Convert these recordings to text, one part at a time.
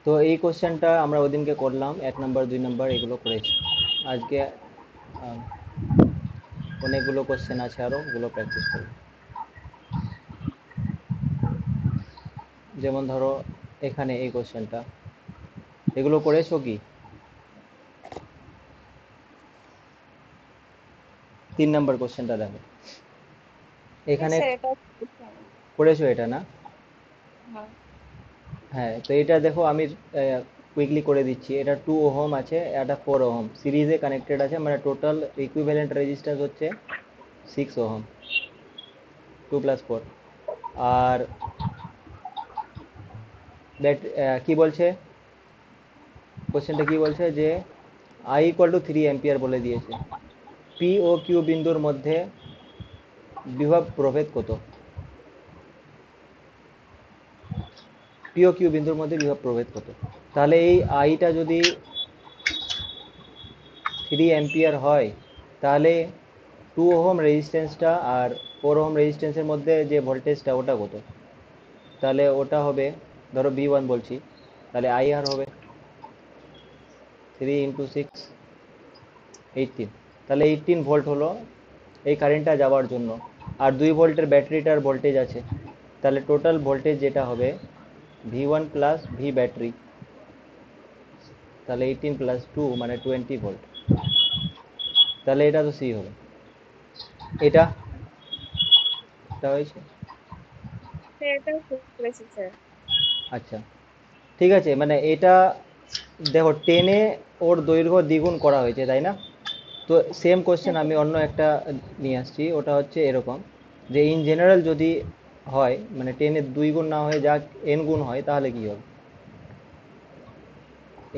তো এই কোশ্চেনটা আমরা ওদিনকে করলাম, 1 নম্বর 2 নম্বর এগুলো করেছি। আজকে আহ, অনেকগুলো কোশ্চেন আছে, আরো ওগুলো প্র্যাকটিস করব। যেমন ধরো এখানে এই কোশ্চেনটা, এগুলো করেছো কি? 3 নম্বর কোশ্চেনটা দেখো হ্যাঁ এখানে। স্যার, এটা বুঝতে হবে। করেছো এটা না? হ্যাঁ। হ্যাঁ, তো এটা দেখো আমি কুইকলি করে দিচ্ছি। এটা 2 ওহম আছে, এটা 4 ওহম সিরিজে কানেক্টেড আছে, মানে টোটাল ইকুইভ্যালেন্ট রেজিস্ট্যান্স হচ্ছে 6 ওহম, 2 + 4। আর কি বলছে কোশ্চেনটা, কি বলছে যে I = 3 অ্যাম্পিয়ার বলে দিয়েছে। পি ও কিউ বিন্দুর মধ্যে বিভব প্রভেদ কত? পি ও কিউ বিন্দুর মধ্যে বিভব প্রভেদ কত? তাহলে এই আইটা যদি 3 অ্যাম্পিয়ার হয়, তাহলে 2 ওহম রেজিস্ট্যান্সটা আর 4 ওহম রেজিস্ট্যান্সের মধ্যে যে ভোল্টেজটা ওটা কত? তাহলে ওটা হবে, ধরো V1 বলছি, তাহলে আই আর হবে 3 × 6 18। তাহলে 18 ভোল্ট হলো এই কারেন্টটা যাওয়ার জন্য। আর 2 ভোল্টের ব্যাটারিটার ভোল্টেজ আছে, তাহলে টোটাল ভোল্টেজ যেটা হবে V1 প্লাস ভি ব্যাটারি, তাহলে 18 + 2 মানে 20 ভোল্ট। তাহলে এটা তো সি হবে। এটা এটা হয়েছে। স্যার, এটাও করেছি স্যার। আচ্ছা, ঠিক আছে, মানে এটা দেখো টেনে ওর দৈর্ঘ্য দ্বিগুণ করা হয়েছে, তাই না? তো সেম কোশ্চেন হ্যাঁ আমি স্যার। অন্য একটা নিয়ে আসছি। ওটা হচ্ছে এরকম, যে ইন জেনারেল যদি হয়, মানে টেনের 2 গুণ না হয়ে যা n গুণ হয়, তাহলে কি হবে?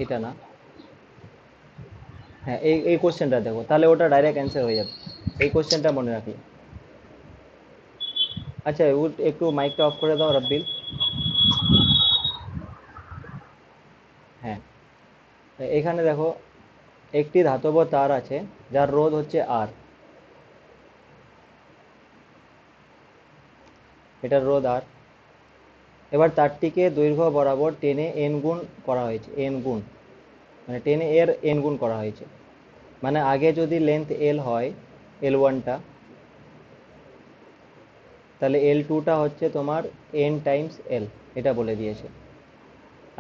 এটা না? হ্যাঁ, এই এই কোশ্চেনটা দেখো, তাহলে ওটা ডাইরেক্ট অ্যান্সার হয়ে যাবে। এই কোশ্চেনটা মনে রাখি। আচ্ছা, একটু মাইকটা অফ করে দাও রাব্বিল। হ্যাঁ, এখানে দেখো একটি ধাতব তার আছে যার রোধ হচ্ছে আর, এটার রোধ আর। এবার তারটিকে দৈর্ঘ্য বরাবর টেনে এন গুণ করা হয়েছে, এন গুণ মানে টেনে এর এন গুণ করা হয়েছে। মানে আগে যদি লেন্থ এল হয়, L1টা, তাহলে L2টা হচ্ছে তোমার এন টাইমস এল, এটা বলে দিয়েছে।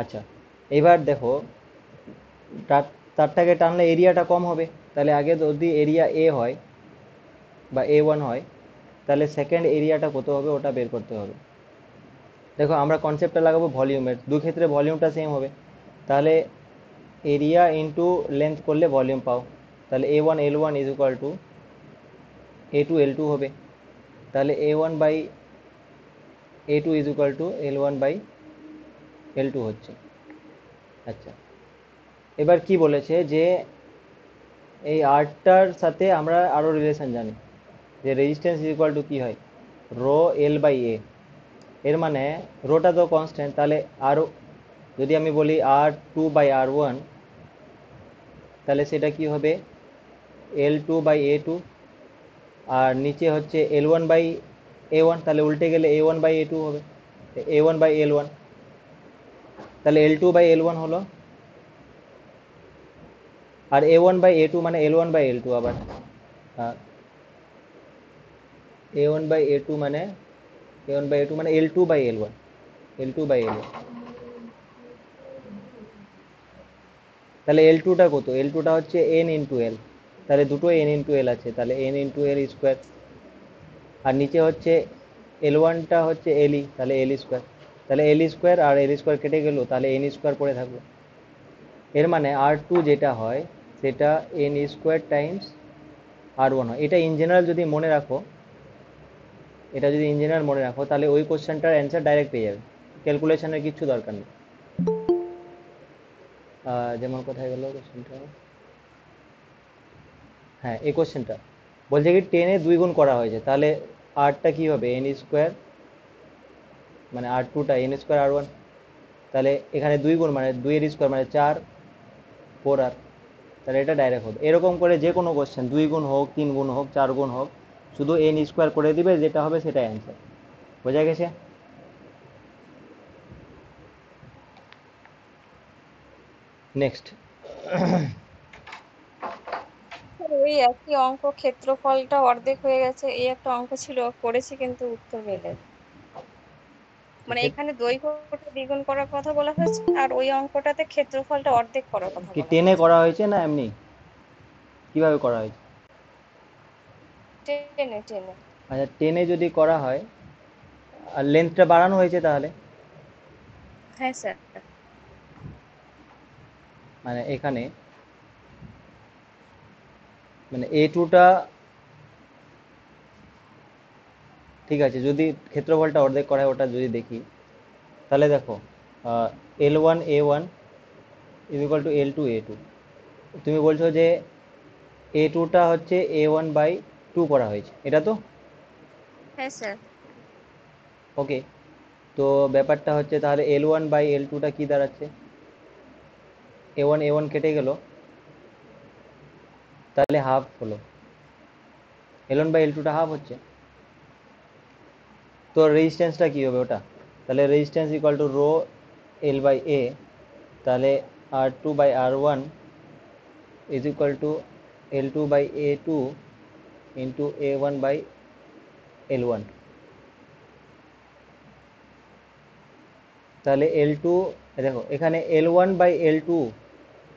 আচ্ছা, এবার দেখো তারটাকে টানলে এরিয়াটা কম হবে। তাহলে আগে যদি এরিয়া এ হয় বা A1 হয়, তাহলে সেকেন্ড এরিয়াটা কত হবে ওটা বের করতে হবে। দেখো আমরা কনসেপ্টটা লাগাবো ভলিউমের, দু ক্ষেত্রে ভলিউমটা সেম হবে। তাহলে এরিয়া ইন্টু লেন্থ করলে ভলিউম পাও, তাহলে A1L1 = A2L2 হবে। তাহলে A1/A2 = L1/L2 হচ্ছে। আচ্ছা, এবার কি বলেছে যে এই আরটার সাথে আমরা আরো রিলেশন জানি, যে রেজিস্ট্যান্স কি হয়, রো L/A। এর মানে রোটা তো কনস্ট্যান্ট, তাহলে আরও যদি আমি বলি R2/R1, তাহলে সেটা কি হবে L2/A2। আর নিচে হচ্ছে L1/A1, তাহলে উল্টে গেলে A1/A2 হবে, A1/L1। তাহলে L2/L1 হলো, আর A1/A2 মানে L1/L2 আবার। A1/A2 মানে A1/A2 মানে L2/L1, L2/L1। তাহলে L2টা কত? L2টা হচ্ছে n × L, তাহলে দুটো n × L আছে, তাহলে n × L²। আর নিচে হচ্ছে L1টা হচ্ছে LE, তাহলে L²। তাহলে L² আর L² কেটে গেল, তাহলে n² পড়ে থাকলো। এর মানে R2 যেটা হয় সেটা n² টাইমস R1 হয়। এটা ইন জেনারেল যদি মনে রাখো, এটা যদি ইন জেনারেল মনে রাখো, তাহলে ওই কোশ্চেনটার অ্যান্সার ডাইরেক্ট পেয়ে যাবে, ক্যালকুলেশনের কিচ্ছু দরকার নেই। যেমন কোথায় গেল কোশ্চেনটা? হ্যাঁ, এই কোশ্চেনটা বলছে কি টেনে 2 গুণ করা হয়েছে, তাহলে আরটা কি হবে n², মানে R2টা n²R1। তাহলে এখানে 2 গুণ মানে 2 এর স্কোয়ার মানে 4, 4R। তাহলে এটা ডাইরেক্ট হবে। এরকম করে যে কোনো কোশ্চেন 2 গুণ হোক, 3 গুণ হোক, 4 গুণ হোক, শুধু n² করে দিবে, যেটা হবে সেটা অ্যান্সার। বোঝা গেছে? নেক্সট। ওই একই অঙ্ক ক্ষেত্রফলটা অর্ধেক হয়ে গেছে, এই একটা অঙ্ক ছিল করেছি কিন্তু উত্তর মেলেনি। মানে এখানে দৈর্ঘ্যটা দ্বিগুণ করার কথা বলা হয়েছে আর ওই অঙ্কটাতে ক্ষেত্রফলটা অর্ধেক করার কথা কি বলা টেনে হয়েছে। করা হয়েছে না এমনি কিভাবে করা হয়েছে? টেনে টেনে। আচ্ছা, টেনে যদি করা হয় আর লেন্থটা বাড়ানো হয়েছে তাহলে হ্যাঁ স্যার। মানে এখানে মানে A2টা ঠিক আছে, যদি ক্ষেত্রফলটা অর্ধেক করা হয় ওটা যদি দেখি তাহলে দেখো L1 A1 is equal two L2 A2। তুমি বলছো যে A2টা হচ্ছে A1/2 করা হয়েছে, এটা তো? হ্যাঁ স্যার। ওকে, তো ব্যাপারটা হচ্ছে তাহলে L1/L2টা কি দাঁড়াচ্ছে? A1 কেটে গেল, তাহলে হাফ হলো। L1/L2টা হাফ হচ্ছে, তো রেজিস্ট্যান্সটা কি হবে ওটা? তাহলে resistance equal to rho L/A, তাহলে R2/R1 is equal two L2/A2 into A1/L1। তাহলে L2, দেখো এখানে L1/L2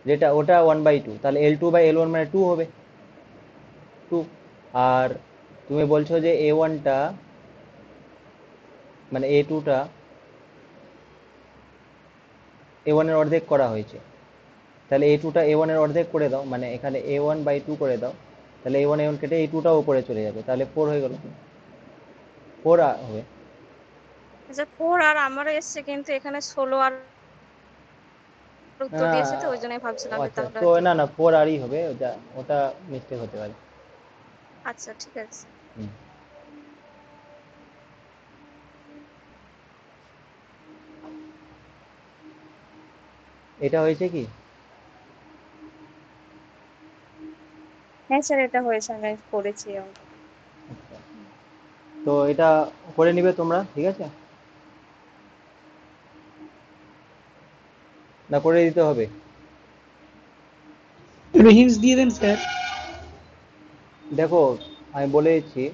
যেটা ওটা 1/2, তাহলে L2/L1 মানে 2 হবে, 2। আর তুমি বলছো যে A1টা মানে A2টা A1 এর অর্ধেক করা হয়েছে, তাহলে A2টা A1 এর অর্ধেক করে দাও, মানে এখানে A1/2 করে দাও, তাহলে A1 কেটে A2টাও উপরে চলে যাবে, তাহলে 4 হয়ে গেল, 4 হবে। আচ্ছা 4 আর আমারও এসছে কিন্তু এখানে 16 আর উত্তর দিয়েছে তো ওই জন্যই ভাবছিলাম যে আচ্ছা, তাহলে তো হয়তো। না না 4 আরই হবে, ওটা ওটা মিস্টেক হতে পারে। আচ্ছা ঠিক আছে। হুম। এটা হয়েছে কি? হ্যাঁ স্যার এটা হয়েছে, আমি করেছি অঙ্ক। আচ্ছা, তো এটা করে নিবে তোমরা, ঠিক আছে? না করে দিতে হবে? একটু হিন্টস দিয়ে দেন স্যার। দেখো আমি বলে দিচ্ছি,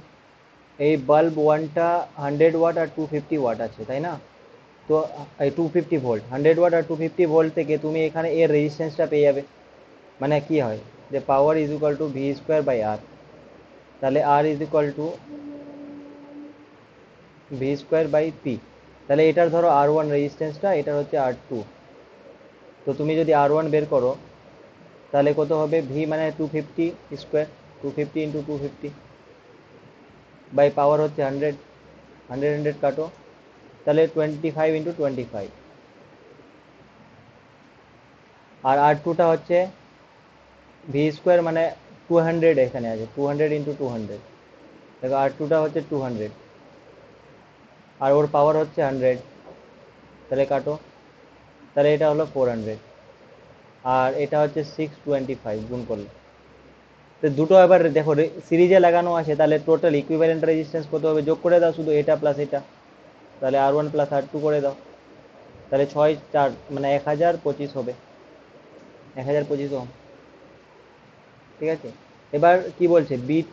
এই বাল্ব ওয়ানটা 100 ওয়াট আর 250 ওয়াট আছে, তাই না? তো এই 250 ভোল্ট, 100 ওয়াট আর 250 ভোল্ট থেকে তুমি এখানে এর রেজিস্ট্যান্সটা পেয়ে যাবে। মানে কি হয় যে পাওয়ার ইজ ইকুয়াল টু V²/R, তাহলে R is equal two V²/P। তাহলে এটার ধরো R1 রেজিস্ট্যান্সটা, এটার হচ্ছে R2। তো তুমি যদি R1 বের করো তাহলে কত হবে? V মানে 250 স্কোয়ার, 250 × 250 বাই পাওয়ার হচ্ছে 100, 100 100 কাটো, তাহলে 25 × 25। আর R2টা হচ্ছে V² মানে 200, এখানে আছে 200 × 200, দেখো R2টা হচ্ছে 200 আর ওর পাওয়ার হচ্ছে 100, তাহলে কাটো, তাহলে এটা হলো 400 আর এটা হচ্ছে 625 গুণ করলে। তো দুটো এবার দেখো সিরিজে লাগানো আছে, তাহলে টোটাল ইকুইভ্যালেন্ট রেজিস্ট্যান্স কত হবে? যোগ করে দাও শুধু এটা প্লাস এটা, তাহলে R1 প্লাস R2 করে দাও, তাহলে 6 4 মানে 1025 হবে, 1025 ওহম। ঠিক আছে, এবার কি বলছে? B2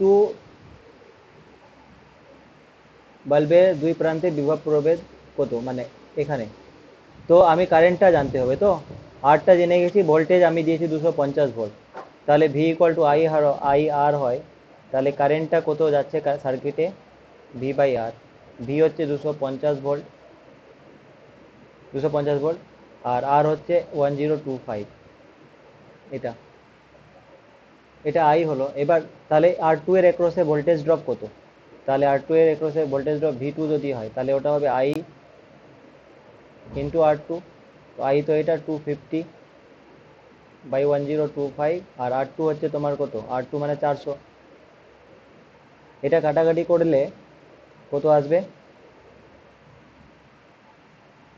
বাল্বের দুই প্রান্তে বিভব প্রভেদ কত, মানে এখানে। তো আমি কারেন্টটা জানতে হবে, তো আরটা জেনে গেছি, ভোল্টেজ আমি দিয়েছি 250 ভোল্ট, তাহলে V equal to I R হয়, তাহলে কারেন্টটা কত যাচ্ছে সার্কিটে? V/R। ভি হচ্ছে 250 ভোল্ট, 250 ভোল্ট, আর আর হচ্ছে 1025, এটা এটা আই হলো। এবার তাহলে R2 এর একরসে ভোল্টেজ ড্রপ কত? তাহলে R2 এর একরসে ভোল্টেজ ড্রপ V2 যদি হয় তাহলে ওটা হবে I ইন্টু R2। তো I তো এটা 250/1025, আর R2 হচ্ছে তোমার কত? R2 মানে 400। এটা কাটাকাটি করলে কত আসবে?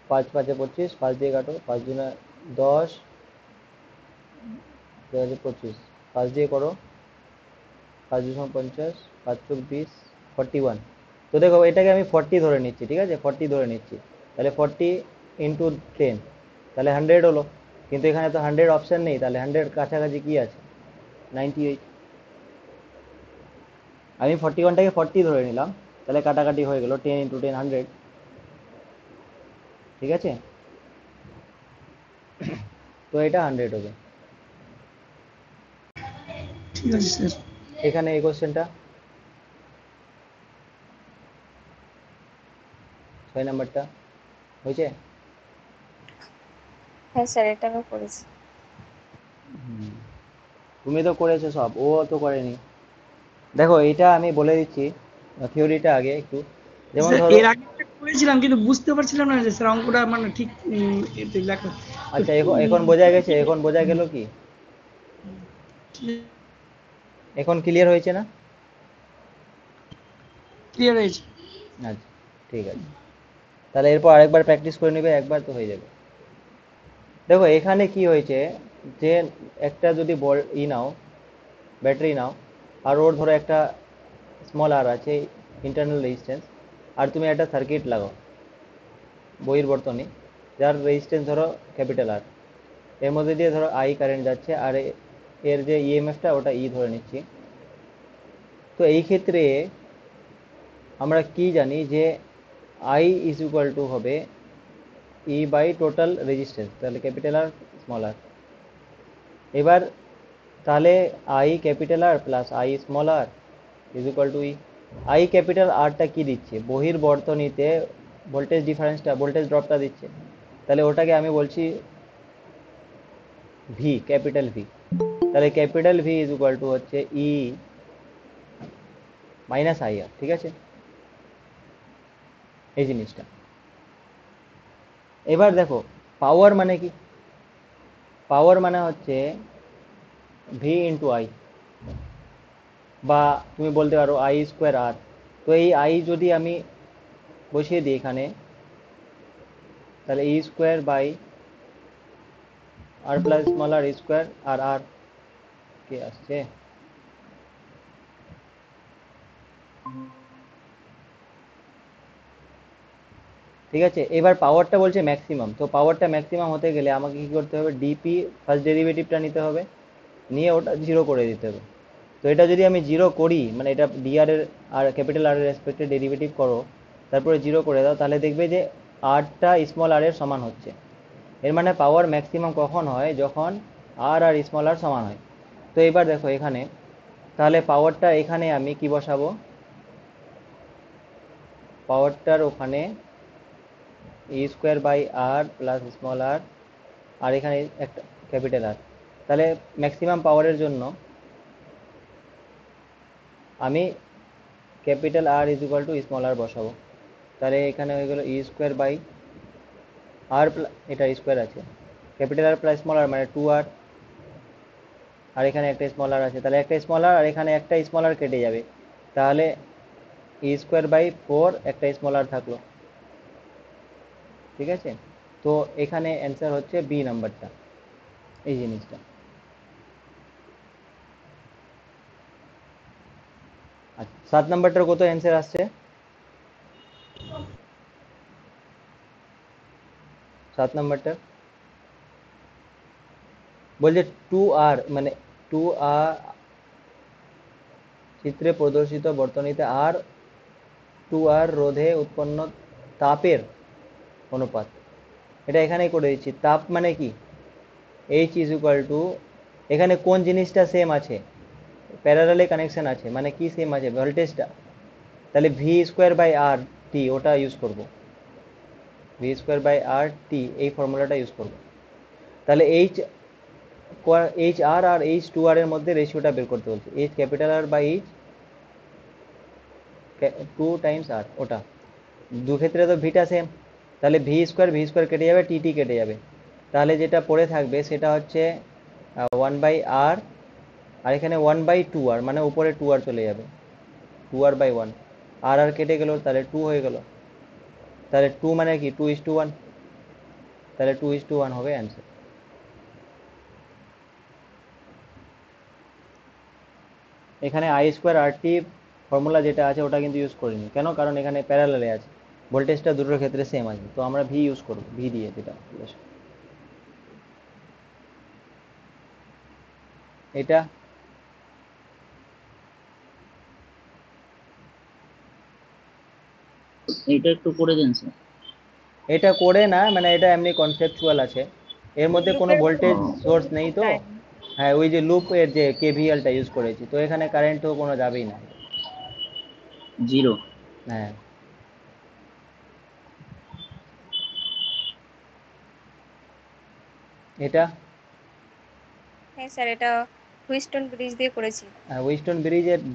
5 5 25, 5 দিয়ে কাটো, 5 দুনে 10, 25, 5 দিয়ে করো, 5 2 50, 5 চোক 20, 41। তো দেখো এটাকে আমি 40 ধরে নিচ্ছি, ঠিক আছে? 40 ধরে নিচ্ছি, তাহলে 40 × 10, তাহলে 100 হলো। কিন্তু এখানে তো 100 অপশন নেই, তাহলে 100 কাছাকাছি কি আছে? 98। আমি 41টাকে 40 ধরে নিলাম, তাহলে কাটাকাটি হয়ে গেল 10 × 10 100। ঠিক আছে, তো এটা 100 হবে। ঠিক আছে স্যার। এখানে এই কোশ্চেনটা 6 নাম্বারটা হয়েছে। হ্যাঁ স্যার, এটা আমি করেছি। তুমি তো করেছো সব, ও তো করেনি। দেখো এটা আমি বলে দিচ্ছি থিওরিটা আগে একটু। যেমন স্যার ধরো, এর আগে একটা করেছিলাম কিন্তু বুঝতে পারছিলাম না যে স্যার অঙ্কটা মানে ঠিক এতে লেখা। আচ্ছা এখন বোঝা গেছে, এখন বোঝা গেল কি? এখন ক্লিয়ার হয়েছে না? ক্লিয়ার হয়েছে। আচ্ছা ঠিক আছে, তাহলে এরপর আরেকবার প্র্যাকটিস করে নেবে, একবার তো হয়ে যাবে। দেখো এখানে কি হয়েছে, যে একটা যদি বল নাও, ব্যাটারি নাও, আর ওর ধরো একটা স্মল আর আছে, ইন্টারনাল রেজিস্ট্যান্স, আর তুমি একটা সার্কিট লাগাও বহির বর্তনী, যার রেজিস্ট্যান্স ধরো ক্যাপিটাল আর, এর মধ্যে দিয়ে ধরো আই কারেন্ট যাচ্ছে, আর এর যে ইএমএফটা ওটা ই ধরে নিচ্ছি। তো এই ক্ষেত্রে আমরা কি জানি যে আই ইজ ইকুয়াল টু হবে ই বাই টোটাল রেজিস্ট্যান্স, তাহলে ক্যাপিটাল আর স্মল আর। এবার তাহলে I capital R plus I small R is equal to E. I capital আরটা কি দিচ্ছে? বহির বর্তনীতে ভোল্টেজ ডিফারেন্সটা, ভোল্টেজ ড্রপটা দিচ্ছে, তাহলে ওটাকে আমি বলছি ভি, ক্যাপিটাল ভি। তাহলে capital V is equal two হচ্ছে ই মাইনাস আই আর। ঠিক আছে, এই জিনিসটা। এবার দেখো পাওয়ার মানে কি? পাওয়ার মানে হচ্ছে ভি ইন্টু আই, বা তুমি বলতে পারো আই স্কোয়ার আর। তো এই আই যদি আমি বসিয়ে দিই এখানে, তাহলে e square by r plus small r square, আর আর কে আসছে, ঠিক আছে। এবার পাওয়ারটা বলছে ম্যাক্সিমাম, তো পাওয়ারটা ম্যাক্সিমাম হতে গেলে আমাকে কি করতে হবে? ডিপি ফার্স্ট ডেরিভেটিভটা নিতে হবে, নিয়ে ওটা জিরো করে দিতে হবে। তো এটা যদি আমি জিরো করি, মানে এটা ডিআর এর আর ক্যাপিটাল আর এর রেসপেক্টে ডেরিভেটিভ করো, তারপরে জিরো করে দাও, তাহলে দেখবে যে আরটা স্মল আর এর সমান হচ্ছে। এর মানে পাওয়ার ম্যাক্সিমাম কখন হয়? যখন আর আর স্মল আর সমান হয়। তো এবার দেখো এখানে, তাহলে পাওয়ারটা এখানে আমি কি বসাবো? পাওয়ারটার ওখানে e square by r plus small r, আর এখানে একটা ক্যাপিটাল আর। তাহলে ম্যাক্সিমাম পাওয়ারের জন্য আমি capital R is equal to small r বসাবো। তাহলে এখানে হয়ে গেল ই স্কোয়ার বাই আর, এটা স্কোয়ার আছে, ক্যাপিটাল আর প্লাস স্মল আর মানে 2r, আর এখানে একটা স্মল আর আছে, তাহলে একটা স্মল আর, আর এখানে একটা স্মল আর কেটে যাবে, তাহলে ই স্কোয়ার বাই 4 একটা স্মল আর থাকলো। ঠিক আছে, তো এখানে অ্যান্সার হচ্ছে বি নাম্বারটা, এই জিনিসটা। আচ্ছা 7 নাম্বারটার কত অ্যান্সার আসছে? 7 নাম্বারটা বলছে 2r, মানে 2r, চিত্রে প্রদর্শিত বর্তনীতে আর 2r রোধে উৎপন্ন তাপের অনুপাত। এটা এখানেই করে দিচ্ছি। তাপ মানে কি? এইচ ইজ ইকুয়াল টু, এখানে কোন জিনিসটা সেম আছে? প্যারালালে কানেকশন আছে, মানে কি সেম আছে? ভোল্টেজটা। তাহলে V square by R T, ওটা ইউজ করব, V square by R T, এই ফর্মুলাটা ইউজ করব। তাহলে এইচ আর আর এইচ টু আর এর মধ্যে রেশিওটা বের করতে বলছে, H capital R by H 2 times R, ওটা দু ক্ষেত্রে তো ভিটা সেম, তাহলে ভি স্কোয়ার কেটে যাবে, টি টি কেটে যাবে, তাহলে যেটা পড়ে থাকবে সেটা হচ্ছে 1/r, আর এখানে 1/2r, মানে উপরে 2r চলে যাবে, 2r/1, আর আর কেটে গেল, তাহলে 2 হয়ে গেল, তাহলে 2 মানে কি 2:1, তাহলে 2:1 হবে অ্যান্সার। এখানে I square R T formula যেটা আছে ওটা কিন্তু ইউজ করিনি, কেন? কারণ এখানে প্যারালালে আছে, ভোল্টেজটা দুটোর ক্ষেত্রে সেম আছে, তো আমরা ভি ইউজ করবো, ভি দিয়ে যেটা এটা এটা একটু করে দেন স্যার। এটা করে না, মানে এটা এমনি কনসেপচুয়াল আছে, এর মধ্যে কোনো লুপের ভোল্টেজ সোর্স নেই তো। লাইন। হ্যাঁ, ওই যে লুপ এর যে কেভিএলটা ইউজ করেছি, তো এখানে কারেন্ট তো কোনো যাবেই না। 0। হ্যাঁ, এটা হ্যাঁ স্যার, এটা হুইস্টন ব্রিজ দিয়ে করেছি। উইস্টন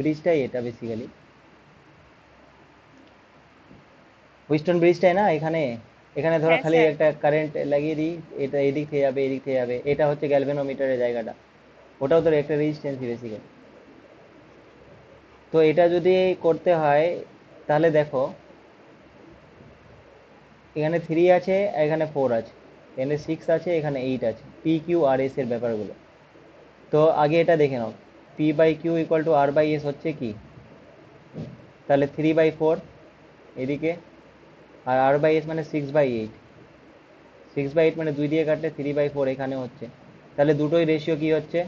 ব্রিজটাই এটা বেসিক্যালি, হুইস্টন ব্রিজটাই না। এখানে এখানে ধরো হ্যাঁ খালি স্যার। একটা কারেন্ট লাগিয়ে দিই, এটা এদিক থেকে যাবে এদিক থেকে যাবে, এটা হচ্ছে গ্যালভেনোমিটারের জায়গাটা, ওটাও তো একটা রেজিস্ট্যান্সই বেসিক্যালি। তো এটা যদি করতে হয় তাহলে দেখো, এখানে 3 আছে, এখানে 4 আছে, এখানে 6 আছে, এখানে 8 আছে, পি কিউ আর এস এর ব্যাপারগুলো। তো আগে এটা দেখে নাও, P by Q equal to R by S হচ্ছে কি, তাহলে 3/4 এদিকে, আর আর বাই এস মানে 6/8, 6/8 মানে 2 দিয়ে কাটলে 3/4 এখানে হচ্ছে। তাহলে দুটোই রেশিও কি হচ্ছে,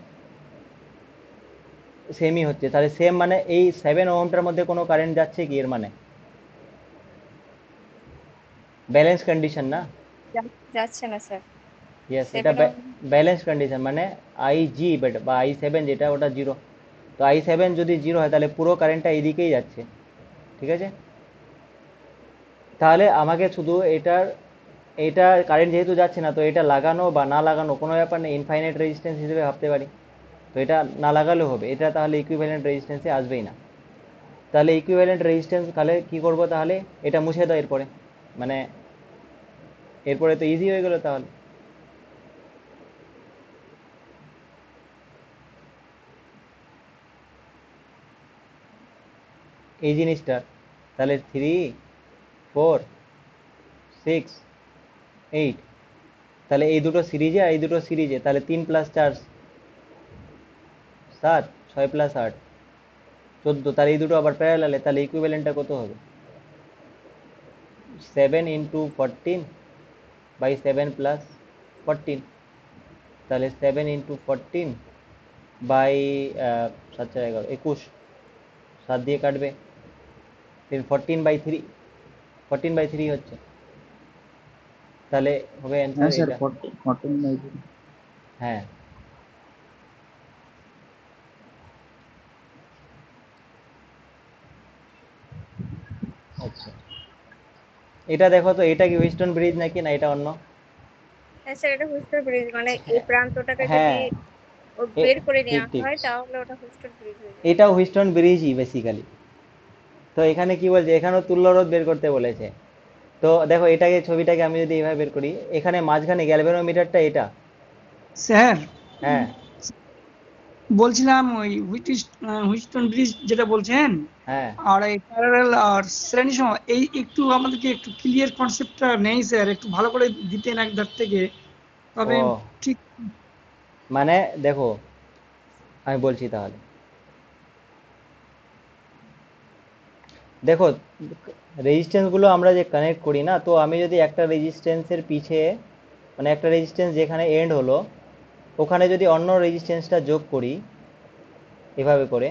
সেমই হচ্ছে। তাহলে সেম মানে এই 7 ওহমটার মধ্যে কোনো কারেন্ট যাচ্ছে কি, এর মানে ব্যালেন্স কন্ডিশন না। যাচ্ছে না স্যার। ইয়েস, এটা 7 ব্যালেন্স কন্ডিশন, মানে আই বেট বা I7 যেটা, ওটা 0। তো I7 যদি 0 হয় তাহলে পুরো কারেন্টটা এইদিকেই যাচ্ছে, ঠিক আছে। তাহলে আমাকে শুধু এটার, এটা কারেন্ট যেহেতু যাচ্ছে না, তো এটা লাগানো বা না লাগানো কোনো ব্যাপার নেই, ইনফাইনাইট রেজিস্ট্যান্স হিসেবে ভাবতে পারি। তো এটা না লাগালেও হবে, এটা তাহলে ইকুইভ্যালেন্ট রেজিস্ট্যান্সে আসবেই না। তাহলে ইকুইভ্যালেন্ট রেজিস্ট্যান্স তাহলে কি করব, তাহলে এটা মুছে দাও এরপরে, মানে এরপরে তো ইজি হয়ে গেল তাহলে। এই জিনিসটা, তাহলে 3, 4, 6, 8, তাহলে এই দুটো সিরিজে আর এই দুটো সিরিজে, তাহলে 3 + 4 7, 6 + 8 14, তাহলে এই দুটো আবার প্যারালালে, তাহলে ইকুইভ্যালেন্টটা কত হবে, 7 × 14/7 + 14, তাহলে 7 × 14/7 × 11, 7 দিয়ে কাটবে, 14/3, 14/3 হচ্ছে, তাহলে হবে অ্যান্সার হ্যাঁ স্যার, এটা। 14/3। হ্যাঁ, আচ্ছা, এটা দেখো তো, এটা কি হুইস্টন ব্রিজ নাকি না এটা অন্য। হ্যাঁ স্যার, এটা হুইস্টন ব্রিজ, মানে এই প্রান্তটাকে যদি হ্যাঁ, বের করে ঠিক নেওয়া ঠিক, হয় তাহলে ওটা হুইস্টন ব্রিজ হয়ে যাবে। এটাও হুইস্টন ব্রিজই বেসিক্যালি। তো এখানে কি বলছে, এখানেও তুল্যরোধ বের করতে বলেছে। তো দেখো, এটাকে ছবিটাকে আমি যদি এইভাবে বের করি, এখানে মাঝখানে গ্যালভেনোমিটারটা এটা। স্যার হ্যাঁ, বলছিলাম ওই হুইস্টন ব্রিজ যেটা বলছেন, হ্যাঁ, আর এই প্যারালাল আর শ্রেণী সম, এই একটু আমাদেরকে একটু ক্লিয়ার কনসেপ্টটা নেই স্যার, একটু ভালো করে দিতেন এক ধার থেকে, তবে ও ঠিক। মানে দেখো, আমি বলছি তাহলে, দেখো রেজিস্ট্যান্সগুলো আমরা যে কানেক্ট করি না, তো আমি যদি একটা রেজিস্ট্যান্সের পিছে, মানে একটা রেজিস্ট্যান্স যেখানে এন্ড হলো, ওখানে যদি অন্য রেজিস্ট্যান্সটা যোগ করি, এভাবে করে,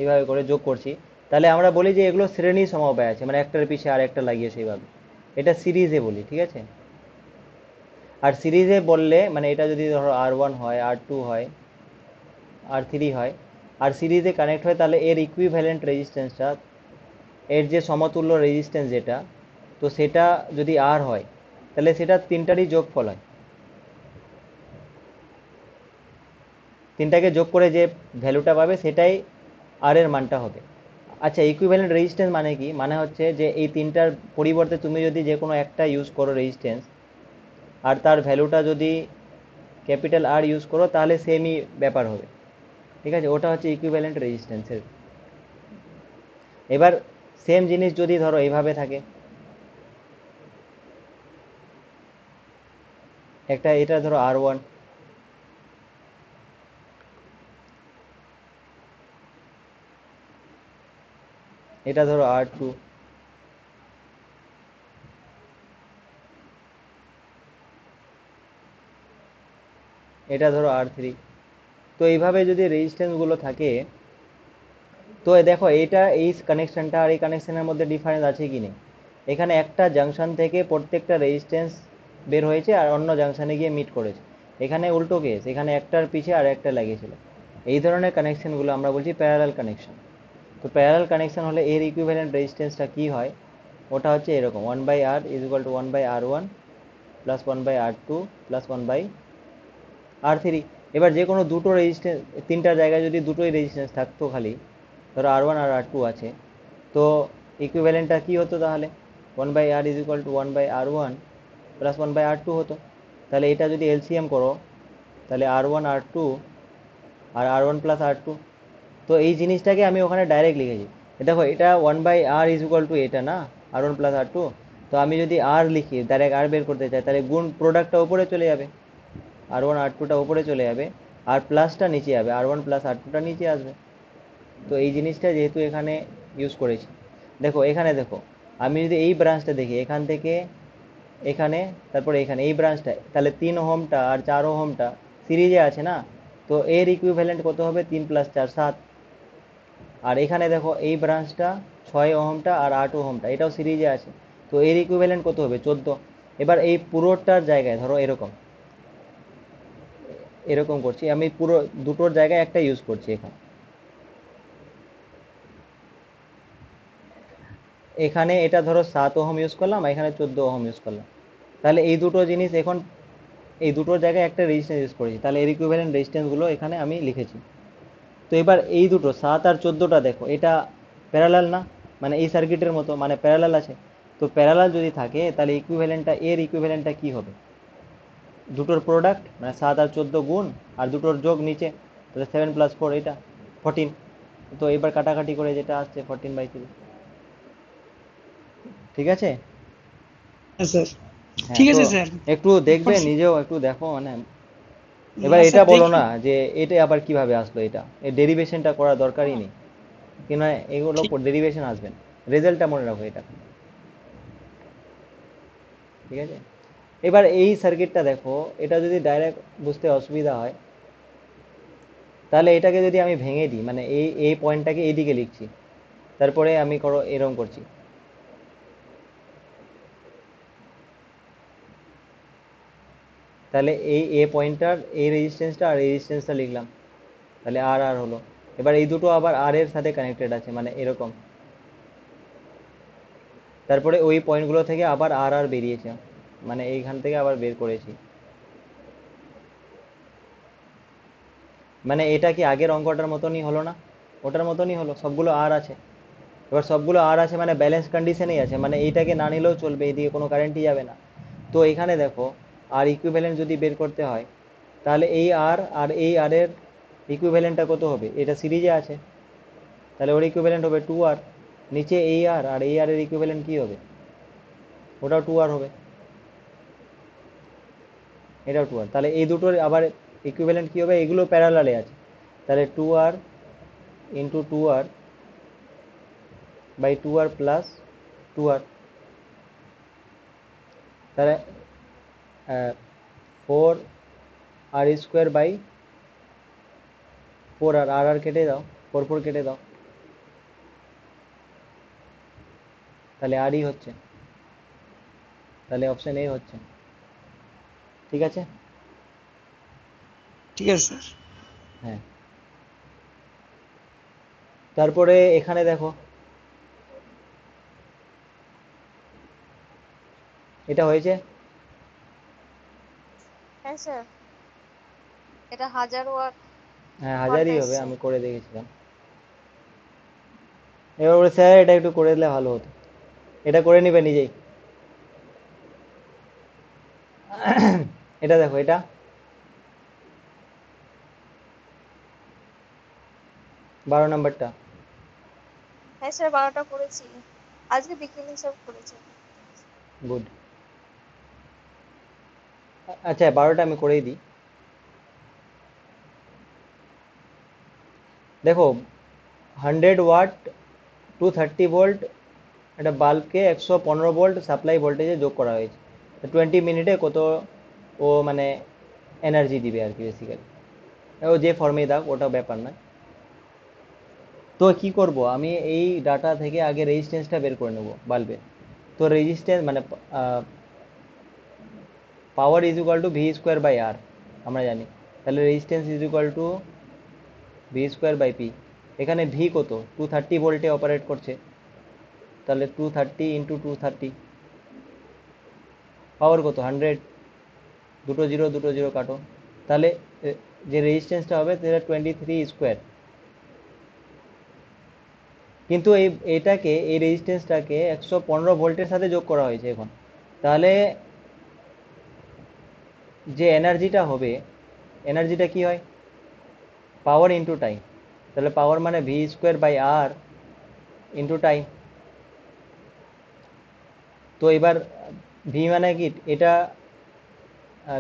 এইভাবে করে যোগ করছি, তাহলে আমরা বলি যে এগুলো শ্রেণী সমবায় আছে, মানে একটার পিছে আর একটা লাগিয়ে সেইভাবে, এটা সিরিজে বলি, ঠিক আছে। আর সিরিজে বললে মানে এটা যদি ধরো R1 হয়, R2 হয়, R3 হয়, আর সিরিজে কানেক্ট হয়, তাহলে এর ইকুইভ্যালেন্ট রেজিস্ট্যান্সটা, এর যে সমতুল্য রেজিস্ট্যান্স যেটা, তো সেটা যদি আর হয়, তাহলে সেটা তিনটারই যোগফল হয়, তিনটাকে যোগ করে যে ভ্যালুটা পাবে সেটাই আর এর মানটা হবে। আচ্ছা, ইকুইভ্যালেন্ট রেজিস্ট্যান্স মানে কি, মানে হচ্ছে যে এই তিনটার পরিবর্তে তুমি যদি যে কোনো একটা ইউজ করো রেজিস্ট্যান্স, আর তার ভ্যালুটা যদি ক্যাপিটাল আর ইউজ করো, তাহলে সেমই ব্যাপার হবে, ঠিক আছে। ওটা হচ্ছে ইকুইভ্যালেন্ট রেজিস্ট্যান্সের। এবার সেম জিনিস যদি ধরো এইভাবে থাকে, একটা এটা ধরো R1, এটা ধরো R2, এটা ধরো R3। তো এইভাবে যদি রেজিস্ট্যান্সগুলো থাকে, তো দেখো এইটা এই কানেকশনটা আর এই কানেকশনের মধ্যে ডিফারেন্স আছে কি নেই। এখানে একটা জাংশন থেকে প্রত্যেকটা রেজিস্ট্যান্স বের হয়েছে আর অন্য জাংশনে গিয়ে মিট করেছে। এখানে উল্টো কেস, এখানে একটার পিছে আর একটা লাগিয়েছিল। এই ধরনের কানেকশনগুলো আমরা বলছি প্যারালাল কানেকশন। তো প্যারালাল কানেকশন হলে এর ইকুইভ্যালেন্ট রেজিস্ট্যান্সটা কি হয়, ওটা হচ্ছে এরকম 1/r is equal two 1/r1 plus 1/r2 plus 1/r3। এবার যে কোনো দুটো রেজিস্ট্যান্স, তিনটা জায়গায় যদি দুটোই রেজিস্ট্যান্স থাকতো খালি, ধরো R1 আর R2 আছে, তো ইকুইভ্যালেন্টটা কি হতো তাহলে? 1/r is equal two 1/r1 plus 1/r2 হতো। তাহলে এটা যদি এলসিএম করো, তাহলে R1 R2 আর R1 প্লাস R2। তো এই জিনিসটাকে আমি ওখানে ডাইরেক্ট লিখেছি। দেখো এটা 1/r ইজ ইকুয়াল টু এটা না, R1 প্লাস R2। তো আমি যদি আর লিখি, ডাইরেক্ট আর বের করতে চাই, তাহলে গুণ প্রোডাক্টটা উপরে চলে যাবে, R1 R2টা উপরে চলে যাবে, আর প্লাসটা নিচে যাবে, R1 প্লাস R2টা নিচে আসবে। তো এই জিনিসটা যেহেতু এখানে ইউজ করেছি, দেখো এখানে দেখো, আমি যদি এই ব্রাঞ্চটা দেখি এখান থেকে এখানে, তারপরে এখানে এই ব্রাঞ্চটা, তাহলে 3 ওহমটা আর 4 ওহমটা সিরিজে আছে না। তো এর ইকুইভ্যালেন্ট কত হবে? 3 প্লাস 4 7। আর এখানে দেখো এই ব্রাঞ্চটা 6 ওহমটা আর 8 ওহমটা, এটাও সিরিজে আছে। তো এর ইকুইভ্যালেন্ট কত হবে? 14। এবার এই পুরোটার জায়গায় ধরো এরকম এরকম করছি আমি, পুরো দুটোর জায়গায় একটা ইউজ করছি। এখানে এখানে এটা ধরো 7 ওহম ইউজ করলাম, এখানে 14 ওহম ইউজ করলাম। তাহলে এই দুটো জিনিস এখন এই দুটোর জায়গায় একটা রেজিস্ট্যান্স ইউজ করেছি, তাহলে এর ইকুইভ্যালেন্ট রেজিস্ট্যান্সগুলো এখানে আমি লিখেছি। তো এবার এই দুটো 7 আর 14টা দেখো, এটা প্যারালাল না, মানে এই সার্কিটের মতো, মানে প্যারালাল আছে। তো প্যারালাল যদি থাকে তাহলে ইকুইভ্যালেন্টটা, এর ইকুইভ্যালেন্টটা কি হবে? দুটোর প্রোডাক্ট, মানে 7 আর 14 গুণ আর দুটোর যোগ নিচে, তাহলে 7 প্লাস 4 এটা 14। তো এবার কাটাকাটি করে যেটা আসছে 14/3। ঠিক আছে? হ্যাঁ স্যার, হ্যাঁ, ঠিক তো আছে স্যার। একটু দেখবে, করছি। নিজেও একটু দেখো মানে। এবার না এটা স্যার বলো দেখি। না যে এটা আবার কিভাবে আসলো, এটা এই ডেরিভেশনটা করার দরকারই নেই, কিনা এগুলো ঠিক। ডেরিভেশন আসবেন। রেজাল্টটা মনে রাখো এটা। ঠিক আছে? এবার এই সার্কিটটা দেখো, এটা যদি ডাইরেক্ট বুঝতে অসুবিধা হয়, তাহলে এটাকে যদি আমি ভেঙে দিই, মানে এই এই পয়েন্টটাকে এইদিকে লিখছি, তারপরে আমি করো এরকম করছি, তাহলে এই এ পয়েন্টটার এই রেজিস্ট্যান্সটা আর এই রেজিস্ট্যান্সটা লিখলাম, তাহলে আর আর হলো। এবার এই দুটো আবার আর এর সাথে কানেক্টেড আছে, মানে এরকম। তারপরে ওই পয়েন্টগুলো থেকে আবার আর আর বেরিয়েছে, মানে এইখান থেকে আবার বের করেছি। মানে এটা কি আগের অঙ্কটার মতনই হলো না? ওটার মতনই হলো, সবগুলো আর আছে। এবার সবগুলো আর আছে মানে ব্যালেন্স কন্ডিশনেই আছে, মানে এইটাকে না নিলেও চলবে, এইদিকে কোনো কারেন্টই যাবে না। তো এখানে দেখো, আর ইকুইভ্যালেন্ট যদি বের করতে হয়, তাহলে এই আর আর এই আর এর ইকুইভ্যালেন্টটা কত হবে? এটা সিরিজে আছে, তাহলে ওর ইকুইভ্যালেন্ট হবে 2r। নিচে এই আর আর এই আর এর ইকুইভ্যালেন্ট কি হবে? ওটাও 2r হবে, এটাও 2r। তাহলে এই দুটোর আবার ইকুইভ্যালেন্ট কি হবে? এগুলো প্যারালালে আছে, তাহলে 2r into 2r by 2r plus 2r, তাহলে 4r² বাই 4r, আর আর কেটে দাও, 4 কেটে দাও, তাহলে আরই হচ্ছে, তাহলে অপশন এ হচ্ছে। ঠিক আছে? ঠিক আছে স্যার। হ্যাঁ, তারপরে এখানে দেখো, এটা হয়েছে। হ্যাঁ স্যার, এটা 1000 ওয়াট হ্যাঁ, ওয়াট হাজারই হবে, এসছে। আমি করে দেখেছিলাম। এবার বলে স্যার এটা একটু করে দিলে ভালো হতো, এটা করে নিবে নিজেই। এটা দেখো, এটা 12 নাম্বারটা। হ্যাঁ স্যার, 12টা করেছি, আজকে বিকেলে সব করেছি। গুড। আচ্ছা, 12টা আমি করেই দিই। দেখো, 100 ওয়াট 230 ভোল্ট একটা বাল্বকে 115 ভোল্ট সাপ্লাই ভোল্টেজে যোগ করা হয়েছে। 20 মিনিটে কত ও মানে এনার্জি দিবে আর কি বেসিক্যালি, ও যে ফর্মেই দাও ওটা ব্যাপার নয়। তো কি করব, আমি এই ডাটা থেকে আগে রেজিস্ট্যান্সটা বের করে নেব বাল্বের। তো রেজিস্ট্যান্স মানে power is equal to V square by R, আমরা জানি। তাহলে resistance is equal to V square by P. এখানে ভি কত, 230 ভোল্টে অপারেট করছে, তাহলে 230 ইন্টু 230, পাওয়ার কত 100, দুটো জিরো কাটো, তাহলে যে রেজিস্ট্যান্সটা হবে সেটা 23 স্কোয়ার। কিন্তু এই রেজিস্ট্যান্সটাকে 115 ভোল্টের সাথে যোগ করা হয়েছে এখন। তাহলে যে এনার্জিটা হবে, এনার্জিটা কি হয়, পাওয়ার ইন্টু টাইম। তাহলে পাওয়ার মানে V square by R into time. তো এবার ভি মানে কি, এটা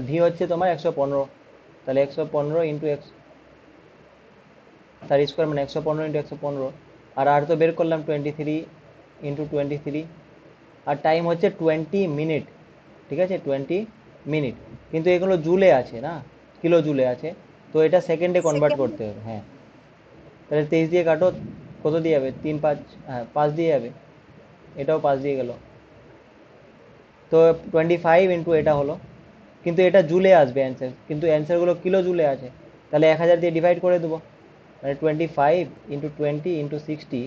ভি হচ্ছে তোমার 115, তাহলে 115 ইন্টু এক্স, তার স্কোয়ার মানে 115 ইন্টু 115, আর আর তো বের করলাম 23 ইন্টু 23, আর টাইম হচ্ছে 20 মিনিট, ঠিক আছে 20 মিনিট। কিন্তু এগুলো জুলে আছে না, কিলো জুলে আছে, তো এটা সেকেন্ডে কনভার্ট সেকেন্ড। করতে হবে। হ্যাঁ, তাহলে 23 দিয়ে কাটো, কত দিয়ে যাবে, 3 5, হ্যাঁ 5 দিয়ে যাবে, এটাও 5 দিয়ে গেল, তো 25 ইন্টু এটা হলো, কিন্তু এটা জুলে আসবে অ্যান্সার, কিন্তু অ্যান্সারগুলো কিলো জুলে আছে। তাহলে 1000 দিয়ে ডিভাইড করে দেবো, মানে 25 ইন্টু 20 ইন্টু 60,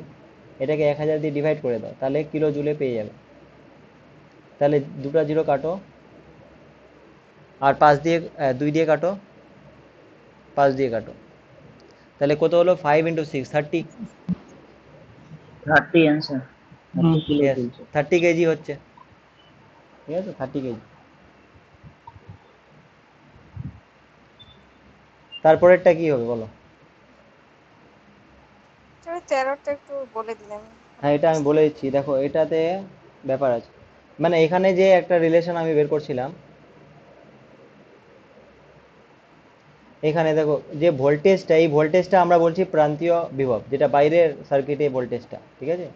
এটাকে 1000 দিয়ে ডিভাইড করে দাও, তাহলে কিলো জুলে পেয়ে যাবে। তাহলে দুটো জিরো কাটো, আর 5 দিয়ে 2 দিয়ে কাটো, 5 দিয়ে কাটো, তাহলে কত হলো, 5 ইন্টু 6 30। 30 অ্যান্সার, 30 কিলো ইয়েস, চলছে। 30 কেজি হচ্ছে, ঠিক আছে 30 কেজি। তারপরেরটা কি হবে বলো। তুমি 13টা একটু বলে দিলেন। হ্যাঁ এটা আমি বলে দিচ্ছি, দেখো এটাতে ব্যাপার আছে, মানে এখানে যে একটা রিলেশন আমি বের করছিলাম, এখানে দেখো যে ভোল্টেজটা, এই ভোল্টেজটা আমরা বলছি প্রান্তীয় বিভব, যেটা বাইরের সার্কিটে ভোল্টেজটা, ঠিক আছে।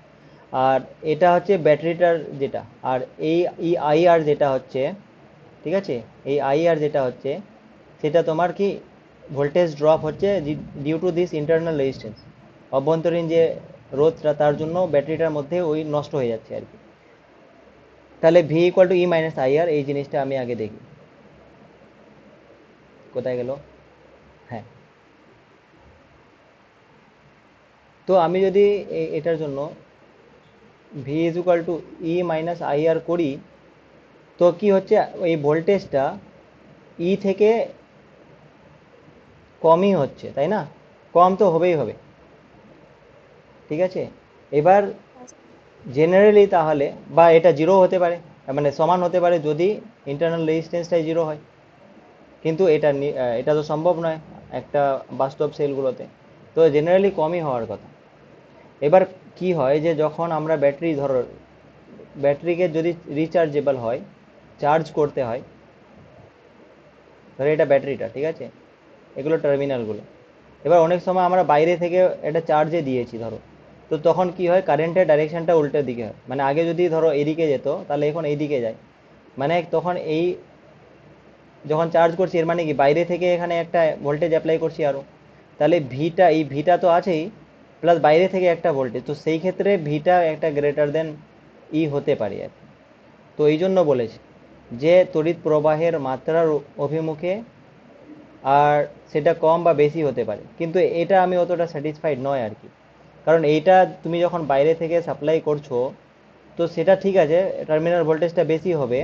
আর এটা হচ্ছে ব্যাটারিটার যেটা, আর এই আই আর যেটা হচ্ছে, ঠিক আছে, এই আই আর যেটা হচ্ছে সেটা তোমার কি ভোল্টেজ ড্রপ হচ্ছে due to this internal resistance, অভ্যন্তরীণ যে রোধটা, তার জন্য ব্যাটারিটার মধ্যে ওই নষ্ট হয়ে যাচ্ছে আর কি। তাহলে V equal to E minus I R, এই জিনিসটা আমি আগে দেখি কোথায় গেল। হ্যাঁ, তো আমি যদি এটার জন্য V is equal to E minus I R করি, তো কি হচ্ছে, এই ভোল্টেজটা ই থেকে কমই হচ্ছে, তাই না, কম তো হবেই হবে, ঠিক আছে। এবার জেনারেলি তাহলে, বা এটা জিরো হতে পারে, মানে সমান হতে পারে যদি ইন্টারনাল রেজিস্ট্যান্সটাই জিরো হয়, কিন্তু এটা তো সম্ভব নয় একটা বাস্তব সেলগুলোতে, তো জেনারেলি কমই হওয়ার কথা। এবার কি হয় যে যখন আমরা ব্যাটারি, ধরো ব্যাটারিকে যদি রিচার্জেবল হয়, চার্জ করতে হয়, ধরো এটা ব্যাটারিটা, ঠিক আছে, এগুলো টার্মিনালগুলো, এবার অনেক সময় আমরা বাইরে থেকে এটা চার্জে দিয়েছি ধরো, তো তখন কি হয়, কারেন্টের ডাইরেকশনটা উল্টো দিকে হয়, মানে আগে যদি ধরো এদিকে যেত, তাহলে এখন এইদিকে যায়, মানে তখন এই যখন চার্জ করছি, এর মানে কি বাইরে থেকে এখানে একটা ভোল্টেজ অ্যাপ্লাই করছি আরও, তাহলে ভিটা, এই ভিটা তো আছেই, প্লাস বাইরে থেকে একটা ভোল্টেজ, তো সেই ক্ষেত্রে ভিটা একটা গ্রেটার দেন ই হতে পারে আর কি। তো এই জন্য বলেছি যে তড়িৎ প্রবাহের মাত্রার অভিমুখে, আর সেটা কম বা বেশি হতে পারে, কিন্তু এটা আমি অতটা স্যাটিসফাইড নয় আর কি। কারণ এইটা তুমি যখন বাইরে থেকে সাপ্লাই করছো, তো সেটা ঠিক আছে, টার্মিনাল ভোল্টেজটা বেশি হবে,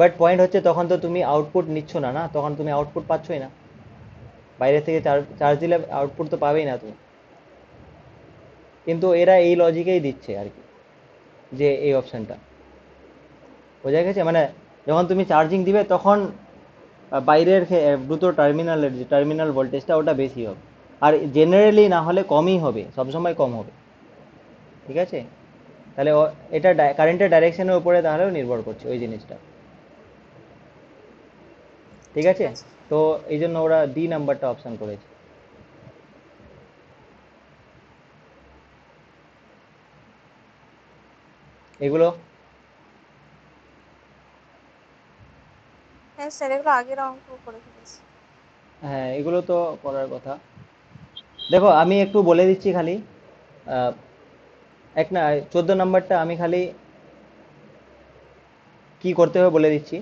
বাট পয়েন্ট হচ্ছে তখন তো তুমি আউটপুট নিচ্ছ না, না তখন তুমি আউটপুট পাচ্ছই না, বাইরে থেকে চার্জ দিলে আউটপুট তো পাবেই না তুমি। কিন্তু এরা এই লজিকেই দিচ্ছে আর কি, যে এই অপশানটা, বোঝা গেছে, মানে যখন তুমি চার্জিং দিবে তখন বাইরের দুটো টার্মিনালের যে টার্মিনাল ভোল্টেজটা ওটা বেশি হবে, আর জেনারেলি না হলে কমই হবে, সবসময় কম হবে, ঠিক আছে। তাহলে এটা কারেন্টের ডাইরেকশনের উপরে তাহলেও নির্ভর করছে ওই জিনিসটা, ঠিক ঠিক আছে। আছে। তো এই জন্য ওরা ডি নাম্বারটা অপশন করেছে এগুলো। হ্যাঁ স্যার, এগুলো আগের অঙ্ক করে ফেলেছি। হ্যাঁ, এগুলো তো করার কথা। দেখো আমি একটু বলে দিচ্ছি খালি, আহ, এক না 14 নাম্বারটা আমি খালি কি করতে হবে বলে দিচ্ছি।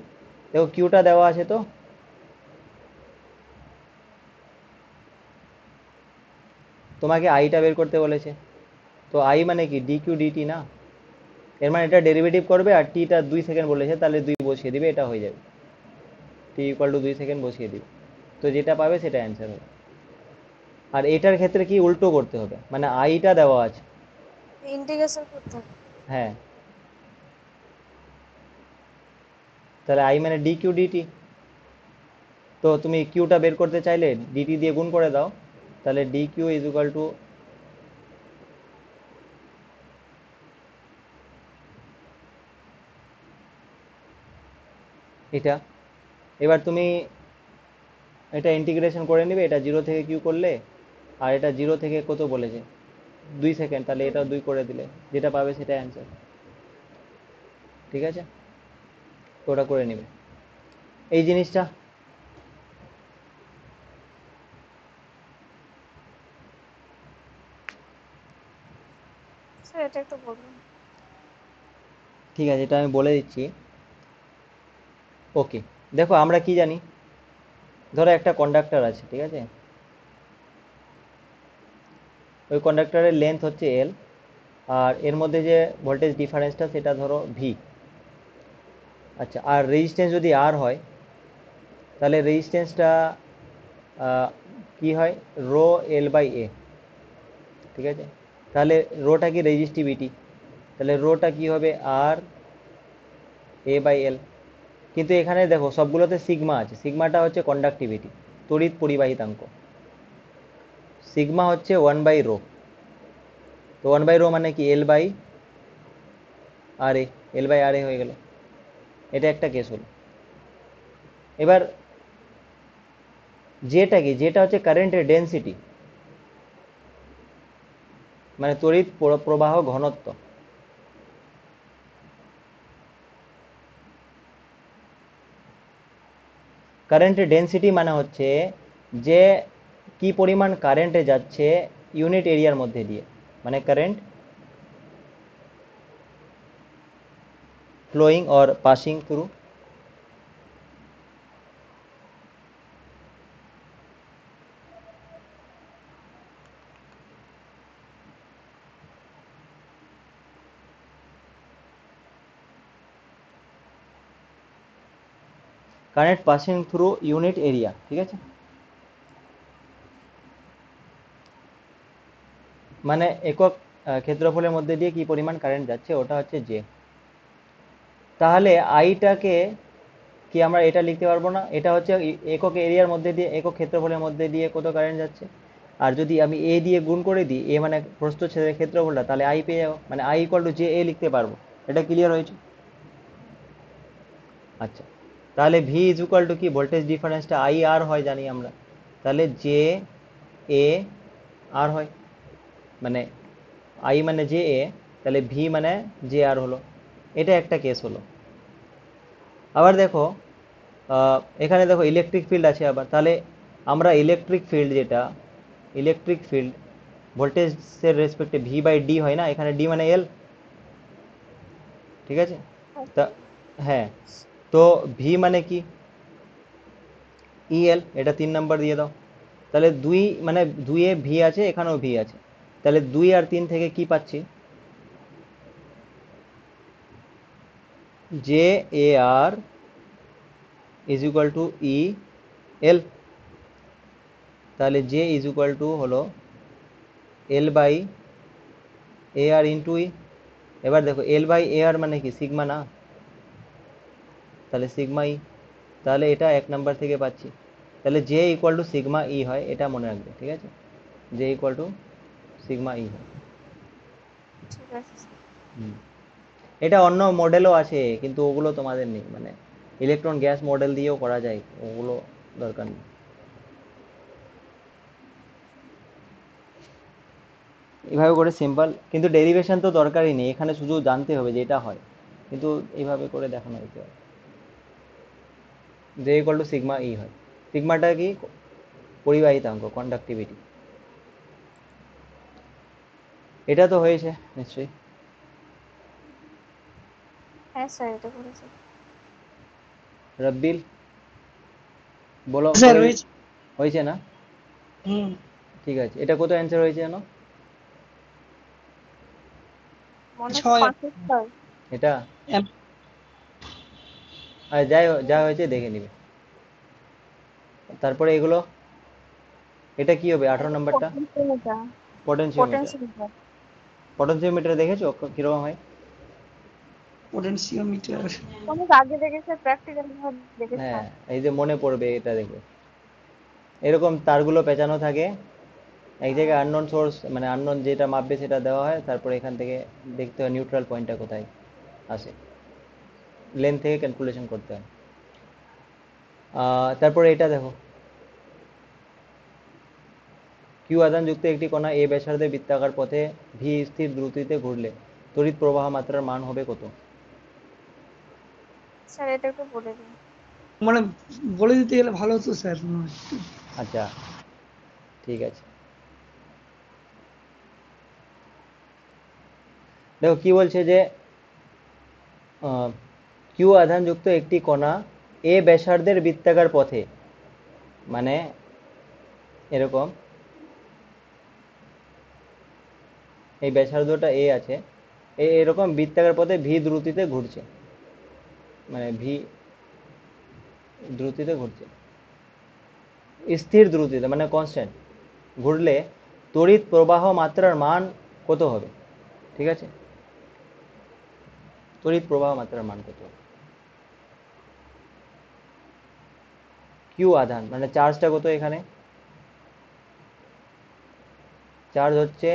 দেখো কিউটা দেওয়া আছে, তো তোমাকে আইটা বের করতে বলেছে। তো আই মানে কি ডি কিউ ডিটি না, এর মানে এটা ডেরিভেটিভ করবে, আর টিটা 2 সেকেন্ড বলেছে, তাহলে 2 বসিয়ে দিবে, এটা হয়ে যাবে। টি ইকুয়াল টু 2 সেকেন্ড বসিয়ে দিবে, তো যেটা পাবে সেটা অ্যান্সার হবে। আর এটার ক্ষেত্রে কি উল্টো করতে হবে, মানে আইটা দেওয়া আছে। ইন্টিগ্রেশন করতে হবে। হ্যাঁ, তাহলে আই মানে ডি কিউ ডিটি। তো তুমি কিউটা বের করতে চাইলে ডিটি দিয়ে গুণ করে দাও, তাহলে D Q is equal to এটা। এবার তুমি এটা ইন্টিগ্রেশন করে নিবে, এটা 0 থেকে কিউ করলে, আর এটা 0 থেকে কত বলেছে 2 সেকেন্ড, তাহলে এটা 2 করে দিলে যেটা পাবে সেটা অ্যান্সার। ঠিক আছে, তো ওটা করে নিবে এই জিনিসটা। স্যার এটা একটু বলুন। ঠিক আছে, এটা আমি বলে দিচ্ছি। ওকে, দেখো আমরা কি জানি, ধরো একটা কন্ডাক্টর আছে, ঠিক আছে, ওই কন্ডাক্টরের লেন্থ হচ্ছে এল, আর এর মধ্যে যে ভোল্টেজ ডিফারেন্সটা সেটা ধরো ভি। আচ্ছা, আর রেজিস্ট্যান্স যদি আর হয়, তাহলে রেজিস্ট্যান্সটা কি হয়, রো এল বাই এ। ঠিক আছে, তাহলে রোটা কি রেজিস্টিভিটি, তাহলে রোটা কি হবে আর এ বাই এল। কিন্তু এখানে দেখো সবগুলোতে সিগমা আছে, সিগমাটা হচ্ছে কন্ডাক্টিভিটি, তড়িৎ পরিবাহিতাঙ্ক। সিগমা হচ্ছে 1/ρ, তো 1/ρ মানে কি L by R A, L by আর এ হয়ে গেল। এটা একটা কেস হলো। এবার যেটা কি, যেটা হচ্ছে কারেন্টের ডেন্সিটি, মানে তড়িৎ প্রবাহ ঘনত্ব। কারেন্টের ডেন্সিটি মানে হচ্ছে যে কি পরিমাণ কারেন্টে যাচ্ছে ইউনিট এরিয়ার মধ্যে দিয়ে, মানে current flowing or passing through. Current passing through unit area, ঠিক আছে, মানে একক ক্ষেত্রফলের মধ্যে দিয়ে কি পরিমাণ কারেন্ট যাচ্ছে ওটা হচ্ছে জে। তাহলে আইটাকে কি আমরা এটা লিখতে পারবো না, এটা হচ্ছে একক এরিয়ার মধ্যে দিয়ে, একক ক্ষেত্রফলের মধ্যে দিয়ে কত কারেন্ট যাচ্ছে। আর যদি আমি এ দিয়ে গুণ করে দিই, এ মানে প্রস্থচ্ছেদের ক্ষেত্রফলটা, তাহলে আই পেয়ে যাবো, মানে I equal two J A লিখতে পারবো। এটা ক্লিয়ার হয়েছে? আচ্ছা, তাহলে ভি ইজ ইকুয়াল টু কি, ভোল্টেজ ডিফারেন্সটা আই আর হয় জানি আমরা, তাহলে জে এ আর হয়, মানে আই মানে জে এ, তাহলে ভি মানে জে আর হলো। এটা একটা কেস হলো। আবার দেখো এখানে দেখো ইলেকট্রিক ফিল্ড আছে আবার, তাহলে আমরা ইলেকট্রিক ফিল্ড, যেটা ইলেকট্রিক ফিল্ড ভোল্টেজের রেসপেক্টে ভি বাই ডি হয় না, এখানে ডি মানে এল। ঠিক আছে, তা হ্যাঁ, তো ভি মানে কি ইএল, এটা 3 নাম্বার দিয়ে দাও। তাহলে 2 মানে 2 এ ভি আছে, এখানেও ভি আছে, তাহলে 2 আর 3 থেকে কি পাচ্ছি, J A R is equal to E L. তাহলে জে ইজ ইকুয়াল টু হলো L by A R into ই। এবার দেখো এল বাই এ আর মানে কি সিগমা না, তাহলে সিগমা ই। তাহলে এটা 1 নাম্বার থেকে পাচ্ছি। তাহলে জে ইকুয়াল টু সিগমা ই হয়, এটা মনে রাখবে, ঠিক আছে, জে ইকুয়াল টু সিগমা ই হয়। ঠিক আছে স্যার। এটা অন্য মডেলও আছে, কিন্তু ওগুলো তোমাদের নেই, মানে ইলেকট্রন গ্যাস মডেল দিয়েও করা যায়, ওগুলো দরকার নেই। এভাবে করে সিম্পল, কিন্তু ডেরিভেশন তো দরকারই নেই, এখানে শুধু জানতে হবে যে এটা হয়, কিন্তু এইভাবে করে দেখানো হতে হবে। জে ইকুয়াল টু সিগমা ই হয়। সিগমাটা কি? পরিবাহিতাঙ্ক, কন্ডাক্টিভিটি। এটা তো হয়েছে নিশ্চয়ই। হ্যাঁ স্যার এটা করেছি। রব্বিল বলো, স্যার হয়েছে। হয়েছে না? হুম ঠিক আছে, এটা কত অ্যান্সার হয়েছে জানো? মনে হচ্ছে 6 5 স্যার। এটা আর যা হয়েছে দেখে নিবে। তারপরে এগুলো, এটা কি হবে 18 নাম্বারটা? পোটেনশিওমিটার। পটেনশিওমিটার। পোটেনশিওমিটার পটেনশিওমিটার দেখেছো কিরকম হয়? পোটেনশিওমিটার। অনেক আগে দেখেছে, প্র্যাকটিক্যাল ভাবে দেখেছিলাম। হ্যাঁ, এই যে মনে পড়বে এটা দেখবে, এরকম তারগুলো পেঁচানো থাকে এক জায়গায়, আননোন সোর্স মানে আননোন যেটা মাপবে সেটা দেওয়া হয়, তারপরে এখান থেকে দেখতে হয় নিউট্রাল পয়েন্টটা কোথায় আসে, লেন্থ থেকে ক্যালকুলেশন করতে হয়। তারপরে এটা দেখো, কিউ আধানযুক্ত একটি কণা এ ব্যাসার্ধে বৃত্তাকার পথে ভি স্থির দ্রুতিতে ঘুরলে তড়িৎ প্রবাহ মাত্রার মান হবে কত? স্যার এটা একটু বলে দিন। মানে বলে দিতে গেলে ভালো হতো স্যার। আচ্ছা ঠিক আছে, দেখো কি বলছে যে কিউ আধানযুক্ত একটি কণা এ ব্যাসার্ধের বৃত্তাকার পথে, মানে এরকম এই ব্যাসার্ধটা এ আছে, এরকম বৃত্তাকার পথে ভি দ্রুতিতে ঘুরছে, মানে ভি দ্রুতিতে ঘুরছে, স্থির দ্রুতিতে মানে কনস্ট্যান্ট ঘুরলে তড়িৎ প্রবাহ মাত্রার মান কত হবে? ঠিক আছে, তড়িৎ প্রবাহ মাত্রার মান কত হবে? কিউ আধান মানে চার্জটা কত এখানে? চার্জ হচ্ছে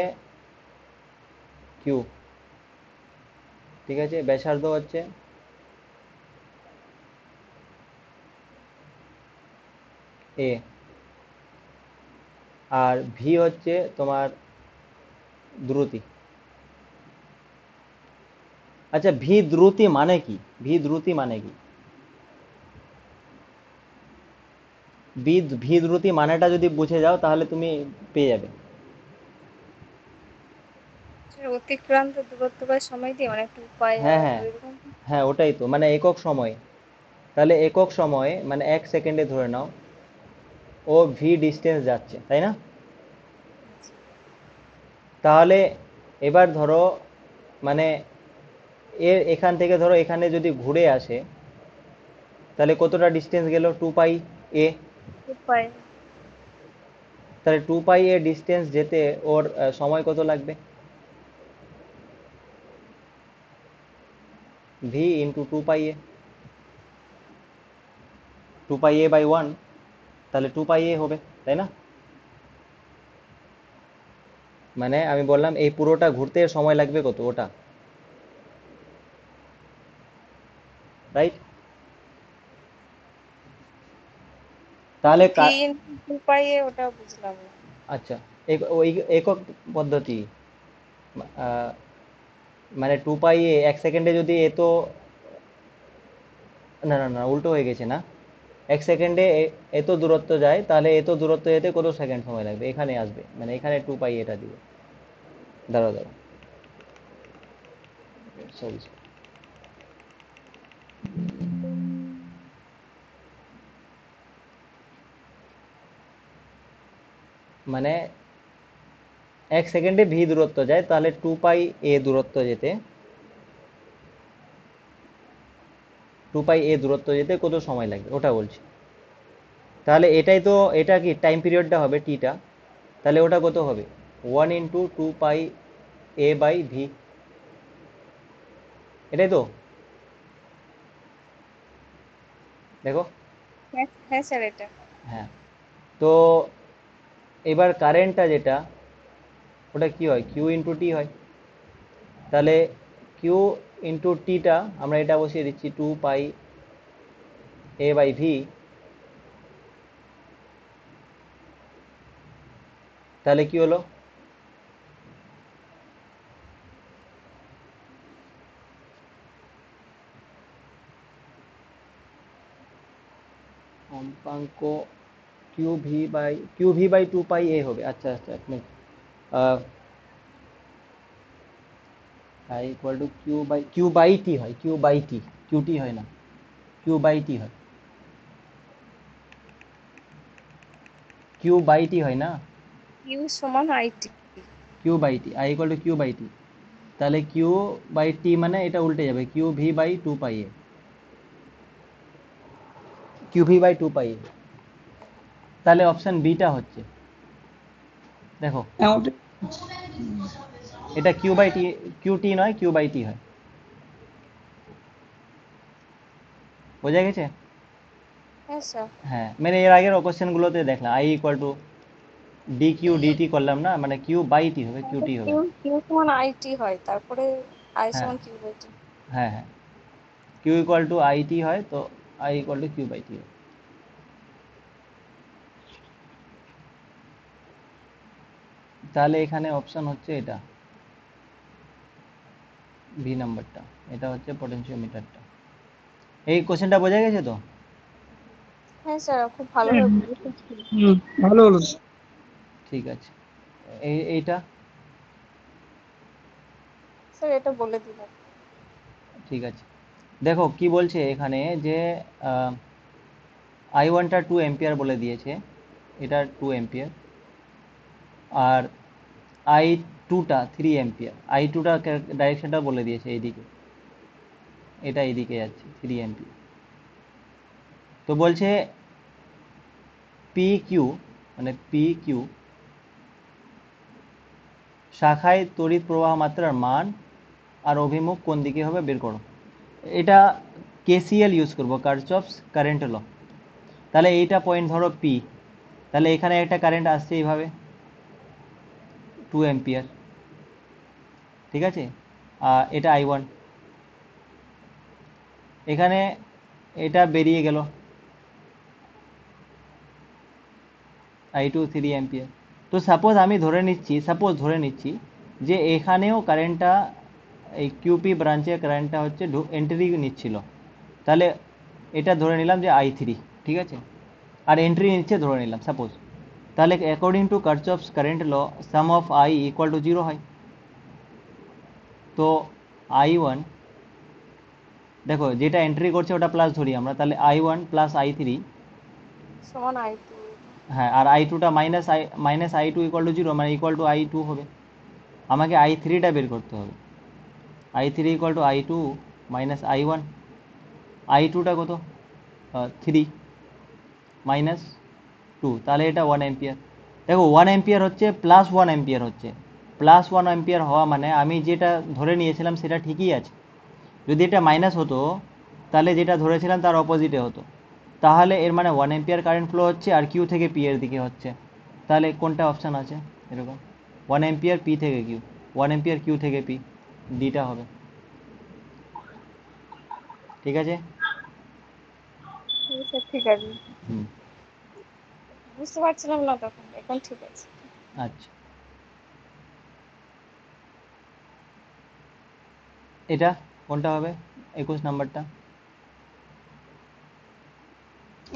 কিউ, ঠিক আছে, ব্যাসার্ধ হচ্ছে এ, আর ভি হচ্ছে তোমার দ্রুতি। আচ্ছা ভি দ্রুতি মানে কি? ভি দ্রুতি মানে কি? ভি দ্রুতি মানেটা যদি বুঝে যাও তাহলে তুমি পেয়ে যাবে। স্যার অতিক্রান্ত দূরত্ব বা সময় দিয়ে মানে একটু উপায় হ্যাঁ হ্যাঁ এরকম। হ্যাঁ, ওটাই তো, মানে একক সময়, তাহলে একক সময়ে মানে 1 সেকেন্ডে ধরে নাও ও ভি ডিস্টেন্স যাচ্ছে, তাই না? তাহলে এবার ধরো মানে এখান থেকে ধরো এখানে যদি ঘুরে আসে তাহলে কতটা ডিস্টেন্স গেল? 2 পাই এ। উপায়। তাহলে 2 পাই এ ডিস্টেন্স যেতে ওর সময় কত লাগবে? ভি ইন্টু 2 পাই এ, 2 পাই এ/1, তাহলে 2 পাই এ হবে, তাই না? মানে আমি বললাম এই পুরোটা ঘুরতে সময় লাগবে কত, ওটা, রাইট? তাহলে ভি ইন্টু 2 পাই এ ওটা বুঝলাম না। আচ্ছা, ওই একক পদ্ধতি, আহ, মানে 2 পাই এ 1 সেকেন্ডে যদি এত, না না না উল্টো হয়ে গেছে না, 1 সেকেন্ডে এত দূরত্ব যায়, তাহলে এত দূরত্ব যেতে কত সেকেন্ড সময় লাগবে? এখানে আসবে, মানে এখানে 2 পাই এটা দিবে। দাঁড়াও দাঁড়াও, সরি, মানে 1 সেকেন্ডে ভি দূরত্ব যায়, তাহলে 2 পাই এ দূরত্ব যেতে, 2 পাই এ দূরত্ব যেতে কত সময় লাগবে ওটা বলছি। তাহলে এটাই তো, এটা কি টাইম পিরিয়ডটা হবে টিটা, তাহলে ওটা কত হবে? 1 × 2 পাই এ/ভি, এটাই তো, দেখো। হ্যাঁ হ্যাঁ স্যার এটা। হ্যাঁ, তো এবার কারেন্টটা যেটা, ওটা কি হয়? কিউ ইন্টু টি হয়। তাহলে কিউ ইন্টু টিটা আমরা এটা বসিয়ে দিচ্ছি 2 পাই এ/ভি, তাহলে কি হলো? কম্পাঙ্ক Q V by 2 pi A হবে। আচ্ছা আচ্ছা, এক মিনিট। I equal to Q by T হয়, Q by T, Q T হয় না, কিউ বাই টি হয়, কিউ বাই টি হয় না, কিউ সমান IT. Q by T, I equal to Q by T. তাহলে কিউ বাই টি মানে এটা উল্টে যাবে, Q V by 2 pi A, Q V by 2 pi A. তাহলে অপশন বিটা হচ্ছে, দেখো হ্যাঁ ওটা এটা Q by T, Q T নয়, কিউ বাই টি হয়। বোঝা গেছে? হ্যাঁ স্যার। হ্যাঁ, মানে এর আগের কোশ্চেনগুলোতে দেখলাম I equal to D Q DT করলাম না, মানে কিউ বাই টি হবে, কিউ টি হবে কিউ না। কিউ সমান আইটি হয়, তারপরে আই হ্যাঁ সমান কিউ বাই টি। হ্যাঁ হ্যাঁ, Q equal to I T হয়, তো I equal to Q by T হয়। তাহলে এখানে অপশন হচ্ছে এটা, বি নাম্বারটা, এটা হচ্ছে পটেনশিওমিটারটা। এই কোশ্চেনটা বোঝা গেছে তো? হ্যাঁ স্যার, খুব ভালোভাবে বুঝেছি। ভালো হলো। ঠিক আছে, এইটা স্যার এটা বলে দিলাম। ঠিক আছে। দেখো কি বলছে এখানে, যে আই ওয়ানটা 2 এম্পিয়ার বলে দিয়েছে, এটা 2 এম্পিয়ার, আর আই টুটা 3 এম্পিয়ার। আই টুটা ডাইরেকশনটা বলে দিয়েছে এইদিকে, এটা এইদিকে যাচ্ছে 3 এম্পিয়ার। তো বলছে পি কিউ, মানে পি কিউ শাখায় তড়িৎ প্রবাহ মাত্রার মান আর অভিমুখ কোন দিকে হবে বের করো। এটা কেসিএল ইউজ করবো, কার্চফস কারেন্ট ল। তাহলে এইটা পয়েন্ট ধরো পি, তাহলে এখানে একটা কারেন্ট আসছে এইভাবে 2 এম্পিয়ার, ঠিক আছে। আর এটা আই ওয়ান, এখানে এটা বেরিয়ে গেল আই টু 3 এম্পিয়ার। তো সাপোজ আমি ধরে নিচ্ছি যে এখানেও কারেন্টটা, এই কিউপি ব্রাঞ্চের কারেন্টটা হচ্ছে এন্ট্রি নিচ্ছিল, তাহলে এটা ধরে নিলাম যে I3, ঠিক আছে, আর এন্ট্রি নিচ্ছে ধরে নিলাম সাপোজ। তাহলে according to Kirchhoff's current law, sum of I equal to 0 হয়। তো আই ওয়ান, দেখো যেটা এন্ট্রি করছে ওটা প্লাস ধরি আমরা, তাহলে আই ওয়ান প্লাস I3, সমান আইটি। হ্যাঁ, আর আই টুটা minus I two equal to 0, মানে ইকুয়াল টু I2 হবে। আমাকে I3টা বের করতে হবে, I3 equal to I2 minus I1। I2টা কত? 3 মাইনাস 2, তাহলে এটা 1 এম্পিয়ার। দেখো 1 এম্পিয়ার হচ্ছে প্লাস 1 এম্পিয়ার হচ্ছে, প্লাস 1 এম্পিয়ার হওয়া মানে আমি যেটা ধরে নিয়েছিলাম সেটা ঠিকই আছে। যদি এটা মাইনাস হতো তাহলে যেটা ধরেছিলাম তার অপোজিটে হতো। তাহলে এর মানে 1 এম্পিয়ার কারেন্ট ফ্লো হচ্ছে আর কিউ থেকে পি এর দিকে হচ্ছে। তাহলে কোনটা অপশান আছে এরকম? 1 এম্পিয়ার পি থেকে কিউ, 1 এম্পিয়ার কিউ থেকে পি, ডিটা হবে। ঠিক আছে? হ্যাঁ স্যার, ঠিক আছে। হুম, বুঝতে পারছিলাম না তখন, এখন ঠিক আছে। আচ্ছা। এটা কোনটা হবে 21 নাম্বারটা?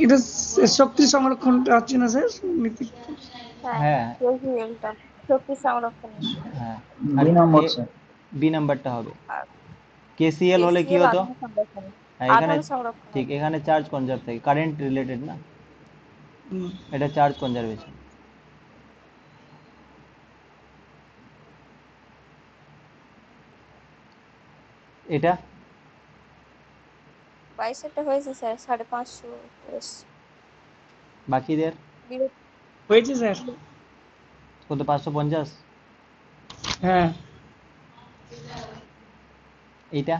এটা শক্তি সংরক্ষণটা আছে না স্যার? হ্যাঁ, হ্যাঁ কেভিএলটা শক্তি সংরক্ষণ। হ্যাঁ, আর 2 নম্বর স্যার। বি নাম্বারটা হবে আর কেসিএল হলে কি কেসিএল হতো? আধান সংরক্ষণ। হ্যাঁ, এখানে আধান সংরক্ষণ। ঠিক, এখানে চার্জ কনজার্ভ থাকে, কারেন্ট রিলেটেড না, এটা চার্জ কনজারভেশন। এটা বাইশেরটা হয়েছে স্যার, 550। বাকিদের হয়েছে স্যার। কত? 550। হ্যাঁ এইটা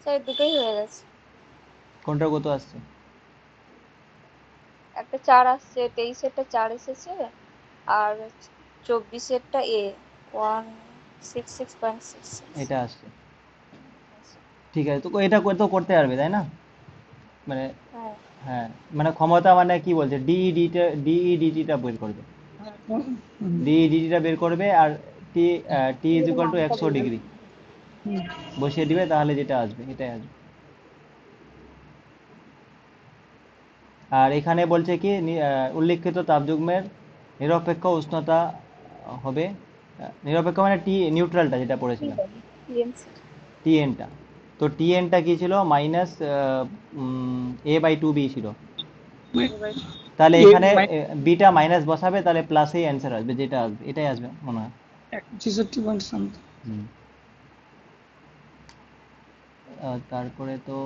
স্যার দুটোই হয়ে গেছে। কোনটার কত আসছে? একটা 4 আসছে, 23-এরটা 4 এসেছে, আর 24-এরটা 166.66। এটা আসছে, ঠিক আছে। তো এটা তো করতে পারবে তাই না? মানে হ্যাঁ হ্যাঁ, মানে ক্ষমতা মানে কি বলছে, ডিইডিটিটা বের করবে, ডিইডিটিটা বের করবে, আর টি টি ইজ ইকুয়াল টু 100 ডিগ্রি বসিয়ে দিবে, তাহলে যেটা আসবে এটাই আসবে। আর এখানে বলছে কি উল্লিখিত তাপযুগ্মের নিরপেক্ষ উষ্ণতা হবে নিরপেক্ষ মানে টি নিউট্রালটা যেটা পড়েছিলাম টিএমসি টিএনটা। তো টিএনটা কি ছিল মাইনাস a/2b ছিল। মানে তাহলে এ এখানে বিটা মাইনাস বসাবে তাহলে প্লাসেই অ্যান্সার আসবে, যেটা আসবে এটাই আসবে মনে হয়। 66.something। হুম। তারপরে তো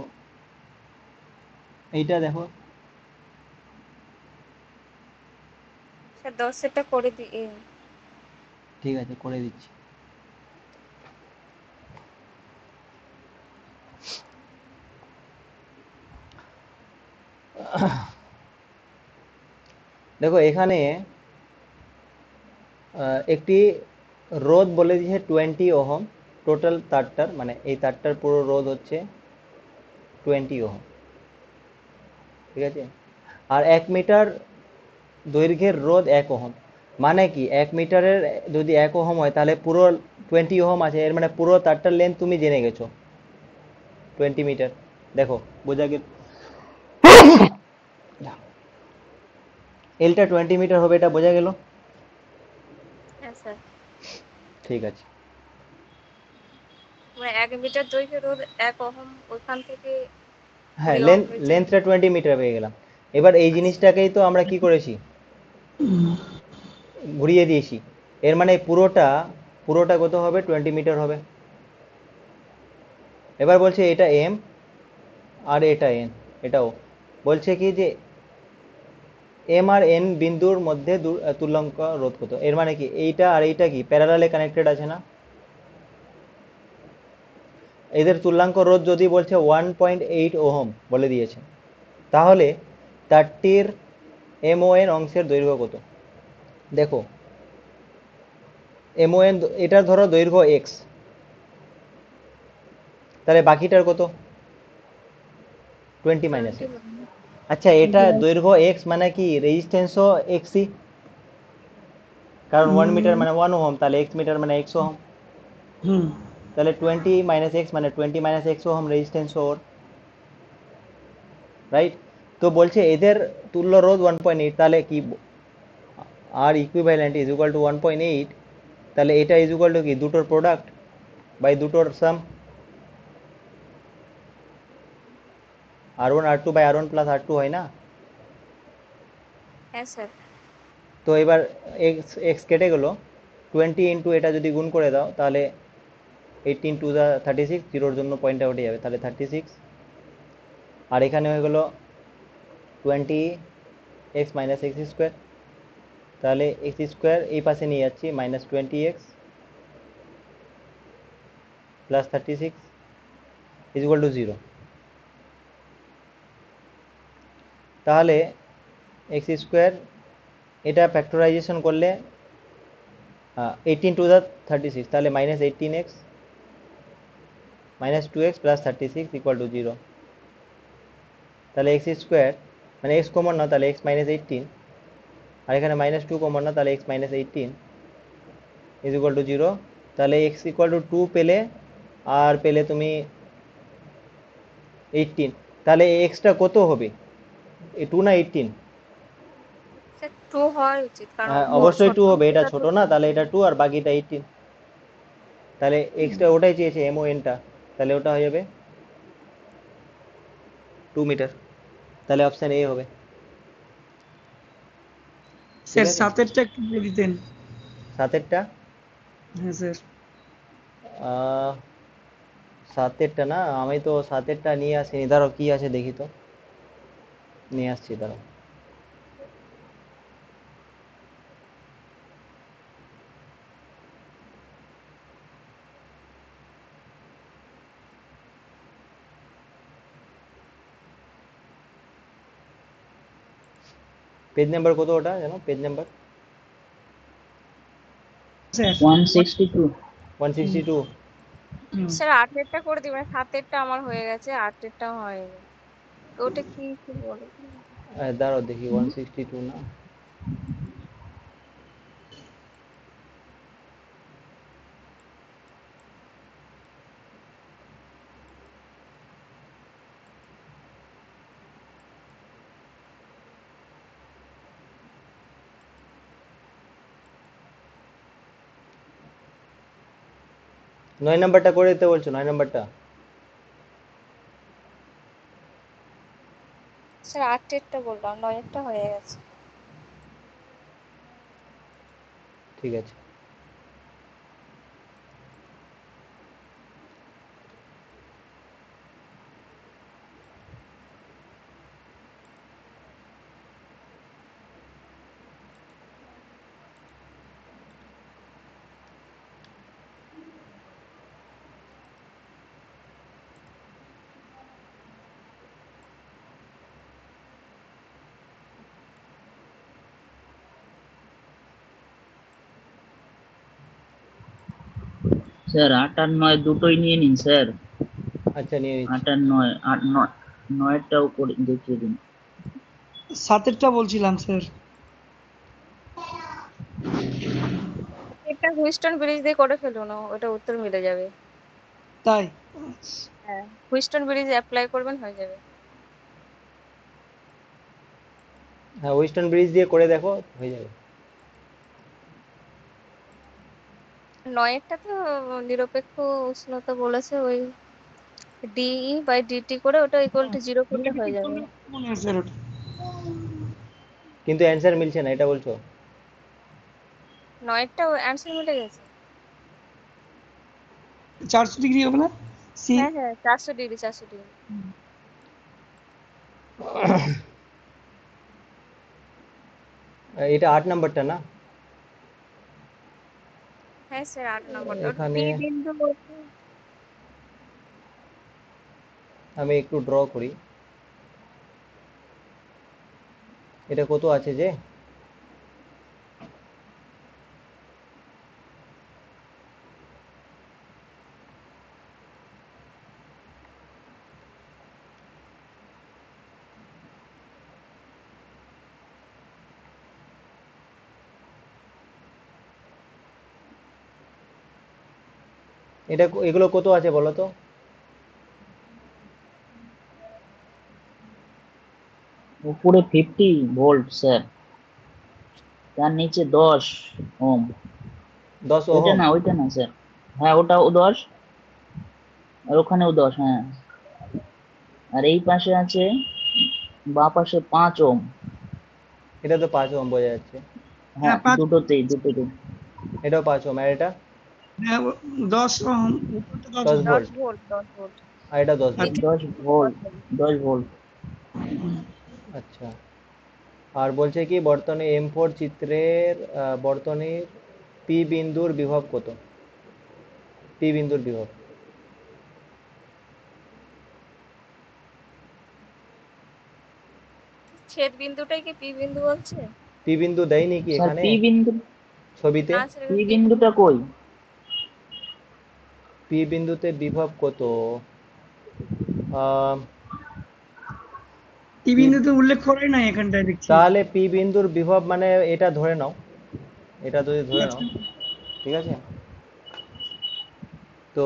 এইটা দেখো, স্যার 10 করে দিই। ঠিক আছে করে দিচ্ছি। দেখো এখানে একটি রোধ বলে দিয়েছে 20 ওহম, টোটাল তারটার মানে এই তারটার পুরো রোধ হচ্ছে 20 ওহম, ঠিক আছে। আর 1 মিটার দৈর্ঘ্যের রোধ 1 ওহম, মানে কি 1 মিটারের যদি 1 ওহম হয় তাহলে পুরো 20 ওহম আছে, এর মানে পুরো তারটার লেন্থ তুমি জেনে গেছো 20 মিটার। দেখো বোঝা গেল, এলটা 20 মিটার হবে, এটা বোঝা গেল। হ্যাঁ স্যার, ঠিক আছে। মানে 1 মিটার দৈর্ঘ্যের রোধ 1 ওহম, ওইখান থেকে হ্যাঁ 20 ওহম হয়েছে। লেন্থটা 20 মিটার পেয়ে গেলাম। এবার এই জিনিসটাকেই তো আমরা কি করেছি, ঘুরিয়ে দিয়েছি। এর মানে পুরোটা পুরোটা কত হবে, 20 মিটার হবে। এবার বলছে এটা এম আর এটা এন, এটাও বলছে কি যে এম আর এন বিন্দুর মধ্যে তুল্যাঙ্ক রোধ কত। এর মানে কি এইটা আর এইটা কি প্যারালালে কানেক্টেড আছে না, এদের তুল্যাঙ্ক রোধ যদি বলছে 1.8 ওহম বলে দিয়েছে, তাহলে তারটির এম ও এন অংশের দৈর্ঘ্য কত। দেখো এম ও এন এটা ধরো দৈর্ঘ্য এক্স, তাহলে বাকিটার কত 20 মাইনাস 20 এক্স। আচ্ছা এটা দৈর্ঘ্য এক্স মানে কি রেজিস্ট্যান্সও এক্সই, কারণ 1 মিটার মানে 1 ওহম, তাহলে এক্স মিটার মানে এক্স ওহম, হুম তাহলে 20 - x মানে 20 - x ওহম রেজিস্ট্যান্স ওর, রাইট। তো বলছে এদের তুল্য রোধ 1.8, তাহলে কি আর ইকুইভ্যালেন্ট ইজ ইকুয়াল টু 1.8, তাহলে এটা ইজ ইকুয়াল টু কি দুটোর প্রোডাক্ট বাই দুটোর সাম, R1 R2 by R1 plus R2 হয় না। হ্যাঁ স্যার। তো এবার এক্স এক্স কেটে গেল, 20 ইন্টু এটা যদি গুণ করে দাও তাহলে 18 টু দা 36, জিরোর জন্য পয়েন্টটা উঠে যাবে, তাহলে 36। আর এখানে হয়ে গেল 20x - x², তাহলে x² এই পাশে নিয়ে যাচ্ছি, -20x plus 36 is equal to 0। তাহলে x² এটা ফ্যাক্টরাইজেশন করলে 18 টু দা 36, তাহলে -18x -2x plus 36 equal to 0। তাহলে x² মানে x কমন না, তাহলে x - 18, আর এখানে -2 কমন না, তাহলে x - 18 ইজ ইকুয়াল টু 0। তাহলে x ইকুয়াল টু 2 পেলে, আর পেলে তুমি 18, তাহলে এক্সটা কত হবে, 2 না 18? স্যার 2 হওয়াই উচিত, কারণ অবশ্যই ছোট 2 হবে, এটা অঙ্কটা ছোট তো। না, তাহলে এটা 2 আর বাকিটা 18। তাহলে এক্সটা ওটাই চেয়েছে এম ও এনটা, তাহলে ওটা হয়ে যাবে 2 মিটার, তাহলে অপশান এ হবে। ঠিক স্যার আছে, সাতেরটা একটু বলে দিতেন। সাতেরটা হ্যাঁ স্যার। আহ, সাতেরটা না, আমি তো সাতেরটা নিয়ে আসিনি, দাঁড়াও কি আছে দেখি তো, নিয়ে আসছি দাঁড়াও। পেজ নাম্বার কত ওটা জানো, পেজ নাম্বার স্যার 162। 162। স্যার 8-এরটা করে দিবেন, 7-এরটা আমার হয়ে গেছে, 8-এরটা হয়নি। তো ওটা কি কি বলে? দাঁড়াও দেখি, 162 না, 9 নাম্বারটা করে দিতে বলছো, 9 নাম্বারটা। স্যার 8-এরটা বললাম, 9-এরটা হয়ে গেছে। ঠিক আছে। স্যার 8 আর 9 দুটোই নিয়ে নিন স্যার। আচ্ছা, নিয়ে নিচ্ছি। 8 আর 9, 8 9, 9টাও করে দেখিয়ে দিন। 7-এরটা বলছিলাম স্যার। এটা হুইস্টন ব্রিজ দিয়ে করে ফেলুন, ওটা উত্তর মিলে যাবে। তাই? হ্যাঁ, হুইস্টন ব্রিজ অ্যাপ্লাই করবেন, হয়ে যাবে। হ্যাঁ, ওয়েস্টার্ন ব্রিজ দিয়ে করে দেখো, হয়ে যাবে। 9-এরটা তো নিরপেক্ষ উষ্ণতা বলেছে, ওই ডিই বাই ডিটি করে ওটা ইকুয়াল টু 0 করলে হয়ে যাবে। মনে হয় স্যার ওটা কিন্তু অ্যান্সার মিলছে না, এটা বলছো? 9-এরটা অ্যান্সার মিলে গেছে। 400 ডিগ্রি হবে না? সি। হ্যাঁ হ্যাঁ, 400 ডিগ্রি, 400 ডিগ্রি। এটা 8 নাম্বারটা না? হ্যাঁ স্যার, 8 নম্বরটা ওটা এখানে পি বিন্দু বলতে। আমি একটু ড্র করি। এটা কত আছে যে? এটা এগুলো কত আছে বলো তো? উপরে 50 ভোল্ট স্যার, তার নিচে 10 ওম। 10 ওইটা ওহম। না, ওইটা না স্যার। হ্যাঁ, ওটাও 10, আর ওখানেও 10। হ্যাঁ, আর এই পাশে আছে, বাঁ পাশে 5 ওম। এটা তো 5 ওহম বোঝা যাচ্ছে। হ্যাঁ হ্যাঁ, 5। দুটোতেই। এটাও 5 ওহম, আর এটা হ্যাঁ 10 ওহম, উপরটা 10 10 ওহম। 10 volt, volt, 10 volt. আর এটা 10 ভোল্ট। নিচে 10 ভোল্ট, 10 ভোল্ট। 10 ভোল্ট। আচ্ছা। আর বলছে কি বর্তনী M4 চিত্রের বর্তনীর পি বিন্দুর বিভব কত? পি বিন্দুর বিভব। ছেদ বিন্দুটাই কি পি বিন্দু বলছে? পি বিন্দু দেয়নি কি স্যার এখানে পি বিন্দু, ছবিতে? না স্যার, পি পি বিন্দু। বিন্দুটা কই? পি বিন্দুতে বিভব কত? আহ, টি পি বিন্দুতে উল্লেখ করাই নাই এখানটায় দেখছি। তাহলে পি বিন্দুর বিভব মানে এটা ধরে নাও, এটা যদি ধরে নাও, আচ্ছা। ঠিক আছে? তো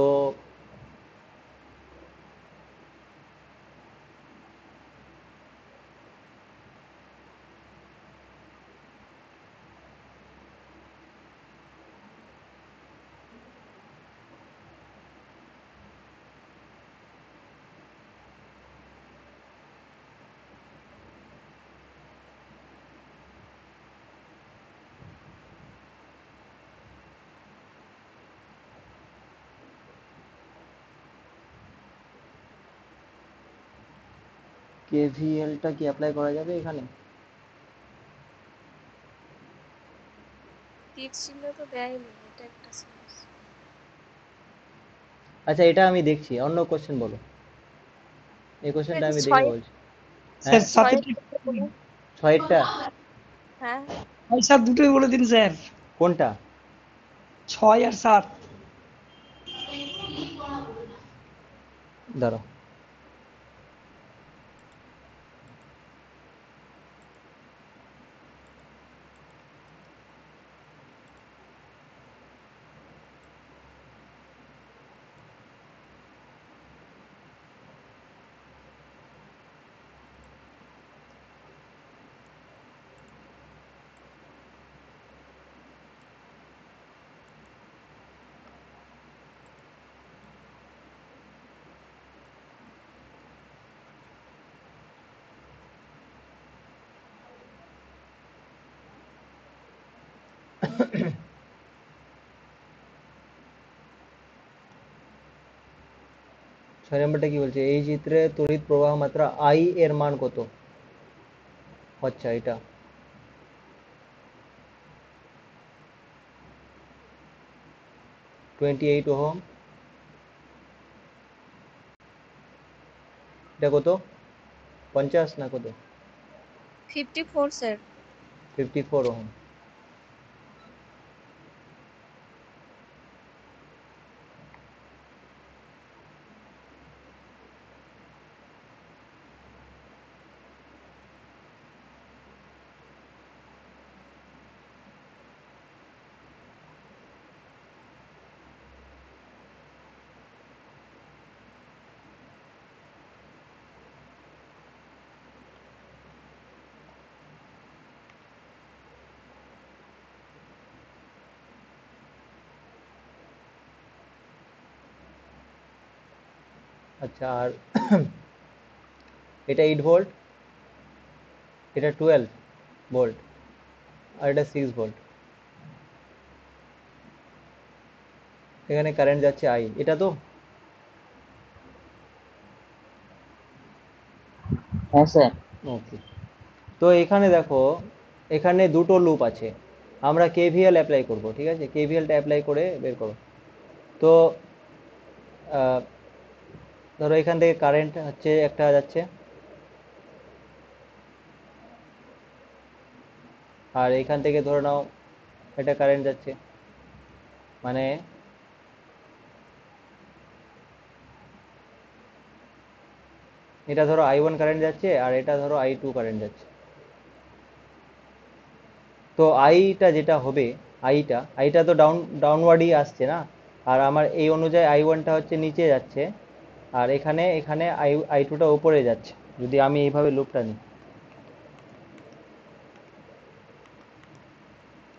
কেভিএলটা কি অ্যাপ্লাই করা যাবে এখানে? তীর চিহ্ন তো দেয়নি, এটা একটা সমস্যা। আচ্ছা, এটা আমি দেখছি, অন্য কোশ্চেন বলো। এই কোশ্চেনটা এটা আমি দেখে 6, বলছি। স্যার হ্যাঁ, 7 এর 6 হ্যাঁ 6 7 দুটোই বলে দিন স্যার। কোনটা? 6 আর 7। দাঁড়াও। ছয় নম্বরটা কি বলছে, এই চিত্রে তড়িৎ প্রবাহ মাত্রা আই এর মান কত? আচ্ছা, এটা 28 ওহম। এটা কত, 50 না কত? 54 স্যার। 54 ওহম। আচ্ছা, আর এটা 8 ভোল্ট, এটা 12 ভোল্ট, আর এটা 6 ভোল্ট। এখানে কারেন্ট যাচ্ছে আই, এটা তো। হ্যাঁ স্যার। ওকে, তো এখানে দেখো, এখানে দুটো লুপ আছে, আমরা কেভিএল অ্যাপ্লাই করব, ঠিক আছে? কেভিএলটা অ্যাপ্লাই করে বের করো। তো ধরো এখান থেকে কারেন্ট হচ্ছে একটা যাচ্ছে, আর এখান থেকে ধরে নাও এটা কারেন্ট যাচ্ছে, মানে এটা ধরো I1 কারেন্ট যাচ্ছে, আর এটা ধরো I2 কারেন্ট যাচ্ছে। তো আইটা যেটা হবে, আইটা তো ডাউনওয়ার্ডই আসছে না, আর আমার এই অনুযায়ী I1টা হচ্ছে নিচে যাচ্ছে, আর এখানে এখানে I2টা উপরে যাচ্ছে। যদি আমি এইভাবে লুপটা নিই,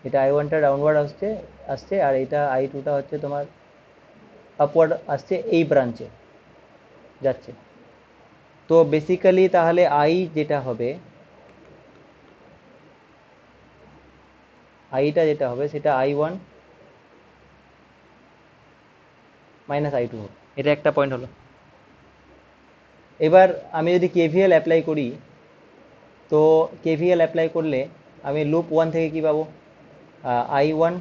এটা I1টা ডাউনওয়ার্ড আসছে আসছে, আর এটা I2টা হচ্ছে তোমার আপওয়ার্ড আসছে, এই ব্রাঞ্চে যাচ্ছে। তো বেসিক্যালি তাহলে আই যেটা হবে, আইটা যেটা হবে সেটা I1 মাইনাস I2 হবে। এটা একটা পয়েন্ট হলো। এবার আমি যদি কেভিএল অ্যাপ্লাই করি, তো কেভিএল অ্যাপ্লাই করলে আমি লুপ 1 থেকে কি পাবো? I1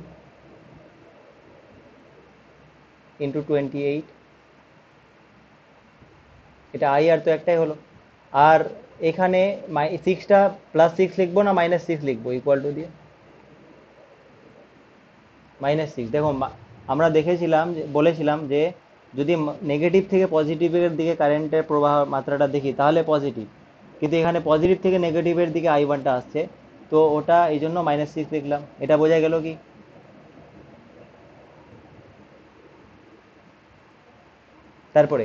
ইন্টু 28, এটা আই আর তো একটাই হলো। আর এখানে 6টা +6 লিখবো না -6 লিখবো ইকুয়াল টু দিয়ে? -6। দেখো, আমরা দেখেছিলাম যে, বলেছিলাম যে যদি নেগেটিভ থেকে পজিটিভের দিকে কারেন্টের প্রবাহ মাত্রাটা দেখি তাহলে পজিটিভ, কিন্তু এখানে পজিটিভ থেকে নেগেটিভের দিকে I1টা আসছে, তো ওটা এই জন্য -6 লিখলাম। এটা বোঝা গেল কি? তারপরে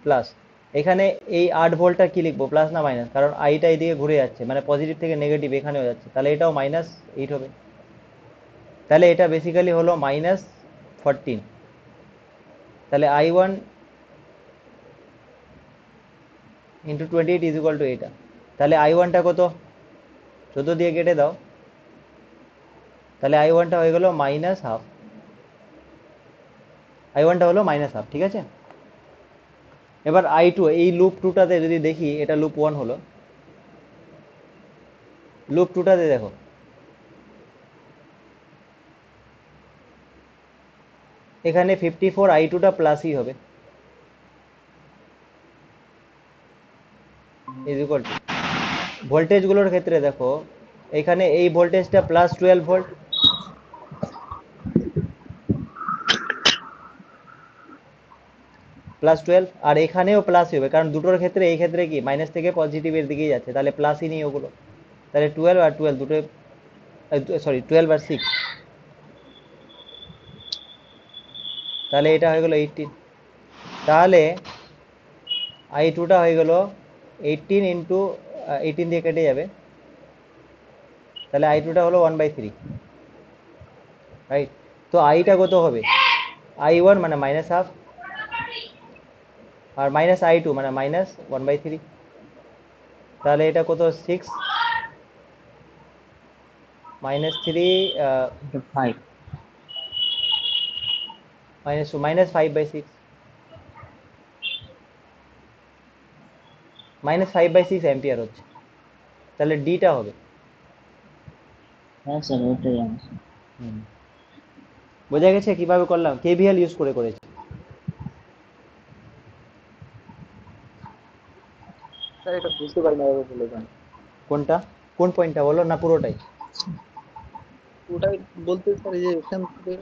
প্লাস, এখানে এই 8 ভোল্টটা কি লিখবো, প্লাস না মাইনাস? কারণ আইটা এইদিকে ঘুরে যাচ্ছে, মানে পজিটিভ থেকে নেগেটিভ এখানেও যাচ্ছে, তাহলে এটাও -8 হবে। তাহলে এটা বেসিক্যালি হলো -14। তাহলে I1 into 28 is equal to এটা। তাহলে I1টা কত? 14 দিয়ে কেটে দাও, তাহলে I1টা হয়ে গেল -12। I1টা হলো -12, ঠিক আছে? এবার I2, এই লুপ 2টাতে যদি দেখি, এটা লুপ 1 হলো, লুপ 2টাতে দেখো, এখানে 54, I2টা প্লাসই হবে, ইজ ইকুয়াল টু ভোল্টেজগুলোর ক্ষেত্রে দেখো, এখানে এই ভোল্টেজটা +12 ভোল্ট, +12, আর এখানেও প্লাস হবে, কারণ দুটোর ক্ষেত্রে, এই ক্ষেত্রে কি মাইনাস থেকে পজিটিভের দিকেই যাচ্ছে, তাহলে প্লাসই নেই ওগুলো। তাহলে 12 আর 12 দুটো, সরি 12 আর 6, তাহলে এটা হয়ে গেল 18। তাহলে I2টা হয়ে গেল 18 ইন্টু 18 দিয়ে কেটে যাবে, তাহলে I2টা হলো 1/3, রাইট? তো আইটা কত হবে? I1 মানে -12, আর -I2 মানে -1/3, তাহলে এটা কত? 6। -3 5 -2 -5/6 -5/6 অ্যাম্পিয়ার হচ্ছে, তাহলে ডিটা হবে। হ্যাঁ স্যার ওটাই আনসার। হুম, বোঝা গেছে কিভাবে করলাম, কেভিএল ইউজ করে করেছি। স্যার এটা বুঝতে পারি না, এভাবে বলে দেন। কোনটা, কোন পয়েন্টটা বলো না পুরোটাই? ওটাই বলতে স্যার, এই যে এখান থেকে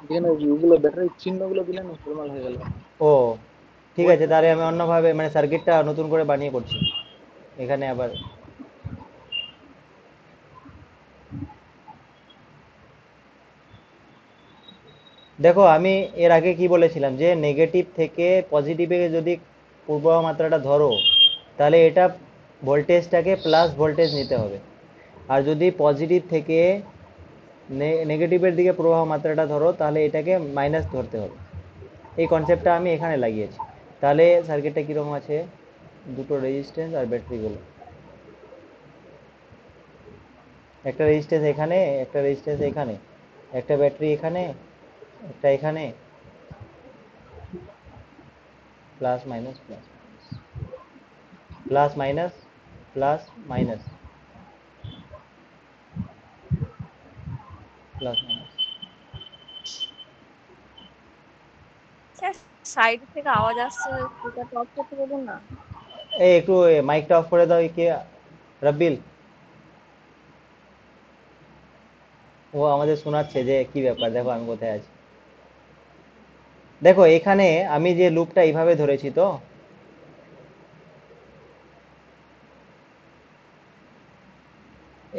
যেখানে ওগুলো ব্যাটারির চিহ্নগুলো দিলেন গোলমাল হয়ে গেল। ও ঠিক আছে, ওইটা তাহলে আমি অন্যভাবে মানে সার্কিটটা নতুন করে বানিয়ে করছি এখানে আবার। দেখো আমি এর আগে কি বলেছিলাম যে নেগেটিভ থেকে পজিটিভে যদি প্রবাহ মাত্রাটা ধরো, তাহলে এটা ভোল্টেজটাকে প্লাস ভোল্টেজ নিতে হবে, আর যদি পজিটিভ থেকে নেগেটিভের দিকে প্রবাহ মাত্রাটা ধরো তাহলে এটাকে মাইনাস ধরতে হবে। এই কনসেপ্টটা আমি এখানে লাগিয়েছি। তাহলে সার্কিটটা কীরকম আছে, দুটো রেজিস্ট্যান্স আর ব্যাটারিগুলো, একটা রেজিস্ট্যান্স এখানে, একটা রেজিস্ট্যান্স এখানে, একটা ব্যাটারি এখানে, একটা এখানে, plus minus plus plus minus plus minus plus minus. Sir side থেকে আওয়াজ আসছে, স্পিকারটা অফ করতে বলুন না। এই একটু মাইকটা অফ করে দাও, কে রাব্বিল, ও আমাদের শোনাচ্ছে যে কি ব্যাপার, দেখো আমি কোথায় আছি। দেখো এখানে আমি যে লুপটা এইভাবে ধরেছি, তো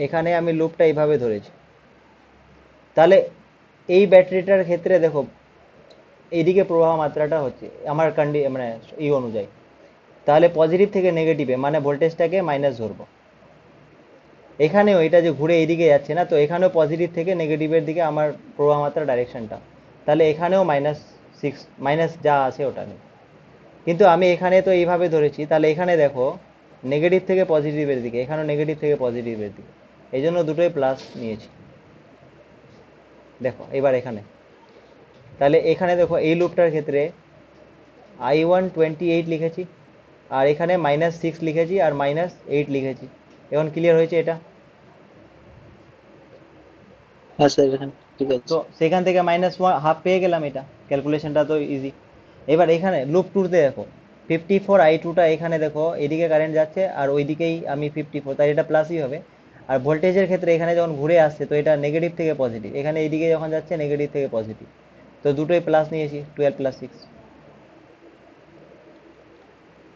এখানে আমি লুপটা এইভাবে ধরেছি, তাহলে এই ব্যাটারিটার ক্ষেত্রে দেখো এইদিকে প্রবাহ মাত্রাটা হচ্ছে আমার মানে এই অনুযায়ী, তাহলে পজিটিভ থেকে নেগেটিভে মানে ভোল্টেজটাকে মাইনাস ধরবো। এখানেও এটা যে ঘুরে এইদিকে যাচ্ছে না, তো এখানেও পজিটিভ থেকে নেগেটিভের দিকে আমার প্রবাহ মাত্রা ডাইরেকশনটা, তাহলে এখানেও -6 মাইনাস যা আছে ওটা নেই। কিন্তু আমি এখানে তো এইভাবে ধরেছি, তাহলে এখানে দেখো নেগেটিভ থেকে পজিটিভের দিকে, এখানেও নেগেটিভ থেকে পজিটিভের দিকে, এই জন্য দুটোই প্লাস নিয়েছি। দেখো এবার এখানে, তাহলে এখানে দেখো এই লুপটার ক্ষেত্রে I1 28 লিখেছি, আর এখানে -6 লিখেছি আর -8 লিখেছি। এখন ক্লিয়ার হয়েছে এটা? হ্যাঁ স্যার এখানে ঠিক তো আছে। সেখান থেকে -1/2 পেয়ে গেলাম, এটা ক্যালকুলেশনটা তো ইজি। এবার এখানে লুপ টুতে দেখো 54I2টা এখানে দেখো এদিকে কারেন্ট যাচ্ছে আর ওইদিকেই আমি 54, তাই এটা প্লাসই হবে। আর ভোল্টেজের ক্ষেত্রে এখানে যখন ঘুরে আসছে তো এটা নেগেটিভ থেকে পজিটিভ, এখানে এইদিকে যখন যাচ্ছে নেগেটিভ থেকে পজিটিভ, তো দুটোই প্লাস নিয়েছি, 12 + 6,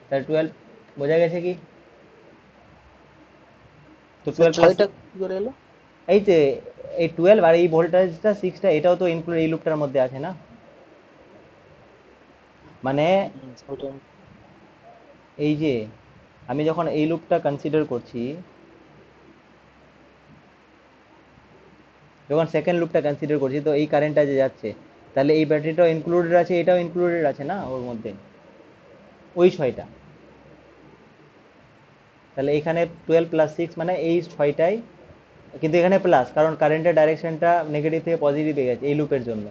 তাহলে 12 বোঝা গেছে কি? তো স্যার 12 + 6টা কি করে এলো? এই যে এই 12 আর এই ভোল্টেজটা 6টা, এটাও তো ইনক্লুড এই লুপটার মধ্যে আছে না, মানে ওটা এই যে আমি যখন এই লুপটা কনসিডার করছি, যখন সেকেন্ড লুপটা কনসিডার করছি, তো এই কারেন্টটা যে যাচ্ছে, তাহলে এই ব্যাটারিটাও ইনক্লুডেড আছে, এটাও ইনক্লুডেড আছে না ওর মধ্যে, ওই 6টা। তাহলে এখানে 12 + 6 মানে এই 6টাই, কিন্তু এখানে প্লাস, কারণ কারেন্টের ডাইরেকশনটা নেগেটিভ থেকে পজিটিভে গেছে এই লুপের জন্য।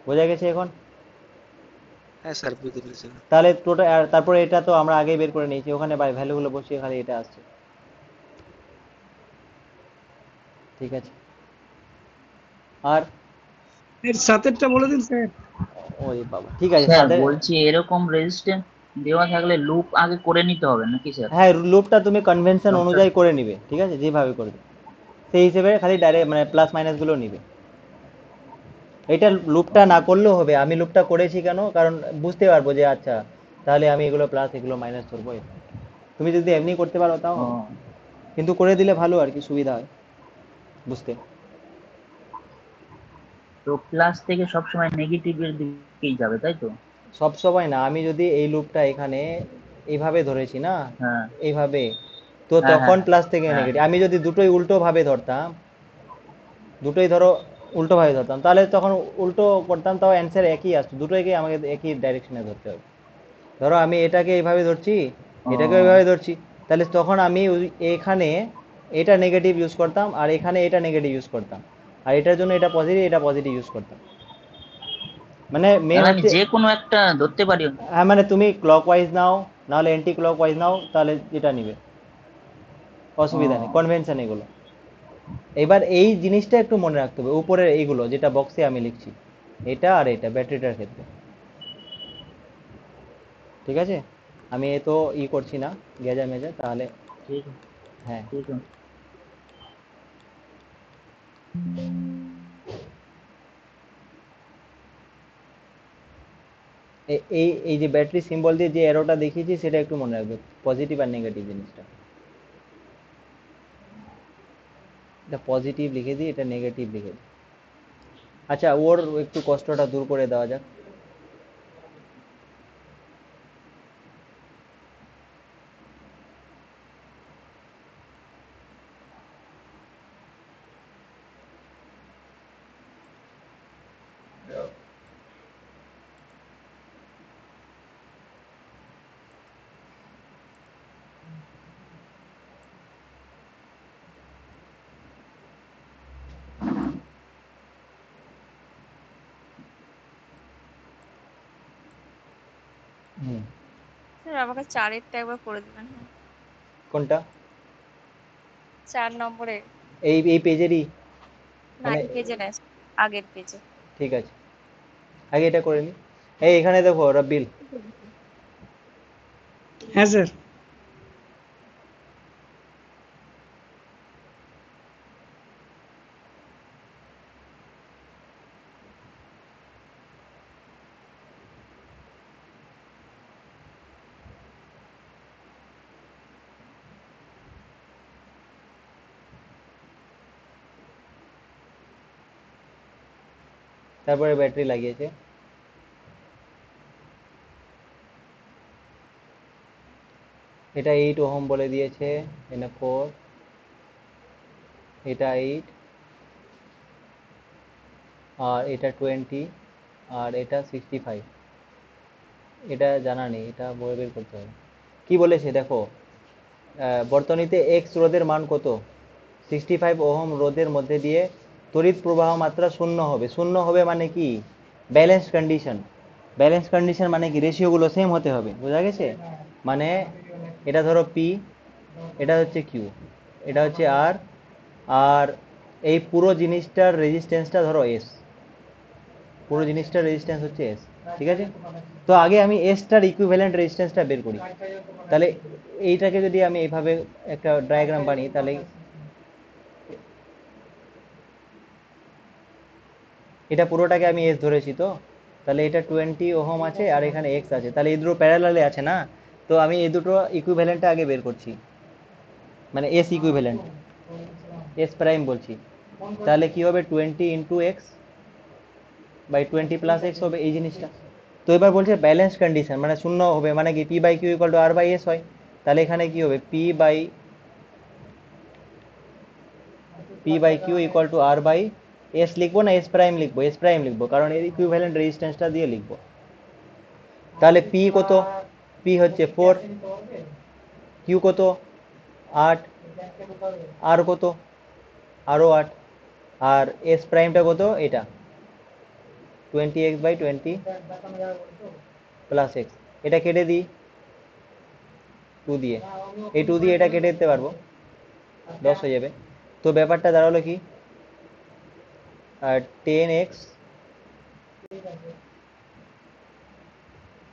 বোঝা গেছে এখন? হ্যাঁ স্যার বুঝতে পেরেছি। তাহলে টোটাল, আর তারপরে এটা তো আমরা আগেই বের করে নিয়েছি, ওখানে ভ্যালুগুলো বসিয়ে খালি এটা আসছে। ঠিক আছে, আর এর সাতেরটা বলে দিন স্যার। ওই বাবা, ঠিক আছে স্যার সাথে। বলছি এরকম রেজিস্ট্যান্স দেওয়া থাকলে লুপ আগে করে নিতে হবে নাকি স্যার? হ্যাঁ, লুপটা তুমি কনভেনশন সবটা অনুযায়ী করে নিবে, ঠিক আছে, যেভাবে করবে সেই হিসেবে খালি ডাইরেক্ট মানে প্লাস মাইনাসগুলো নিবে। এটা লুপটা না করলেও হবে, আমি লুপটা করেছি কেন, কারণ বুঝতে পারবো যে আচ্ছা তাহলে আমি এগুলো প্লাস এগুলো মাইনাস করবো। তুমি যদি এমনি করতে পারো তাও ও, হবে, কিন্তু করে দিলে ভালো আর কি, সুবিধা হয় বুঝতে। তো প্লাস থেকে সবসময় নেগেটিভের দিকেই যাবে তাই তো? সব সময় না, আমি যদি এই লুপটা এখানে এইভাবে ধরেছি না, হ্যাঁ এইভাবে, তো হ্যাঁ হ্যাঁ তখন প্লাস থেকে হ্যাঁ নেগেটিভ। আমি যদি দুটোই উল্টো ভাবে ধরতাম, দুটোই ধরো উল্টো ভাবে ধরতাম, তাহলে তখন উল্টো করতাম, তাও অ্যান্সার একই আসতো, দুটোইকে আমাকে একই ডাইরেকশনে ধরতে হবে। ধরো আমি এটাকে এইভাবে ধরছি, এটাকে ও এইভাবে ধরছি, তাহলে তখন আমি এখানে এটা নেগেটিভ ইউজ করতাম, আর এখানে এটা নেগেটিভ ইউজ করতাম, আর এটার জন্য এটা পজিটিভ ইউজ করতাম। মানে মেন তাহলে আমি হচ্ছে, যে কোনো একটা ধরতে পারি? হ্যাঁ মানে তুমি ক্লকওয়াইজ নাও, নাহলে অ্যান্টি ক্লকওয়াইজ নাও, তাহলে যেটা নিবে ও, অসুবিধা নেই, কনভেনশন এগুলো। এবার এই জিনিসটা একটু মনে রাখতে হবে, উপরে এইগুলো যেটা বক্সে আমি লিখছি, এটা আর এটা ব্যাটারিটার ক্ষেত্রে, ঠিক আছে? আমি এ তো করছি না গেজা মেজা, তাহলে ঠিক হ্যাঁ। ঠিক আছে। এই এই যে ব্যাটারি সিম্বল দিয়ে যে অ্যারোটা দেখিয়েছি, সেটা একটু মনে রাখবে, পজিটিভ আর নেগেটিভ জিনিসটা। এটা পজিটিভ লিখে দিই, এটা নেগেটিভ লিখে দিই। আচ্ছা, ওর একটু কষ্টটা দূর করে দেওয়া যাক। হুম। স্যার আমাকে 4-এরটা একবার করে দিবেন। হ্যাঁ, কোনটা? 4 নম্বরে। এই পেজেরই? না, মানে এই পেজে না, আগের পেজে। ঠিক আছে, আগে এটা করে নি। এখানে দেখো রাব্বিল, হ্যাঁ স্যার। তারপরে ব্যাটারি লাগিয়েছে। এটা 8 ওহম বলে দিয়েছে, এনে 4, এটা 8, আর এটা 20, আর এটা 65। এটা জানা নেই, এটা বই বের করতে হবে। কি বলেছে দেখো, বর্তনীতে এক্স রোধের মান কত? 65 ওহম রোধের মধ্যে দিয়ে তড়িৎ প্রবাহ মাত্রা শূন্য হবে। শূন্য হবে মানে কি? Balance condition. ব্যালেন্স কন্ডিশন মানে কি? রেশিওগুলো সেম হতে হবে, বোঝা গেছে? মানে এটা ধরো পি, এটা হচ্ছে কিউ, এটা হচ্ছে আর, আর এই পুরো জিনিসটার রেজিস্ট্যান্সটা ধরো এস, পুরো জিনিসটার রেজিস্ট্যান্স হচ্ছে এস, ঠিক আছে? তো আগে আমি এসটার ইকুইভ্যালেন্ট রেজিস্ট্যান্সটা বের করি। তাহলে এইটাকে যদি আমি এইভাবে একটা ডায়াগ্রাম বানিয়ে, তাহলে এটা পুরোটাকে আমি এস ধরেছি, তো তাহলে এটা 20 ওহম আছে, আর এখানে এক্স আছে, তাহলে এই দুটো প্যারালালে আছে না? তো আমি এই দুটো ইকুইভ্যালেন্টটা আগে বের করছি, মানে এস ইকুইভ্যালেন্ট, এস প্রাইম বলছি। তাহলে কি হবে? 20 into X by 20 plus X হবে এই জিনিসটা। তো এবার বলছে ব্যালেন্স কন্ডিশন, মানে শূন্য হবে মানে কি? P by Q equal to R by S হয়। তাহলে এখানে কি হবে? P by Q equal to R by S লিখবো না এস প্রাইম লিখবো? এস প্রাইম লিখবো, কারণ এর ইকুইভ্যালেন্ট রেজিস্ট্যান্সটা দিয়ে লিখবো। তাহলে পি কত? পি হচ্ছে 4, কিউ কত? 8, আর কত? আরও 8, আর এস প্রাইমটা কত? এটা 20x বাই 20 প্লাস এক্স। এটা কেটে দিই 2 দিয়ে, এই 2 দিয়ে এটা কেটে দিতে পারবো, 10 হয়ে যাবে। তো ব্যাপারটা দাঁড়ালো কি? 10x,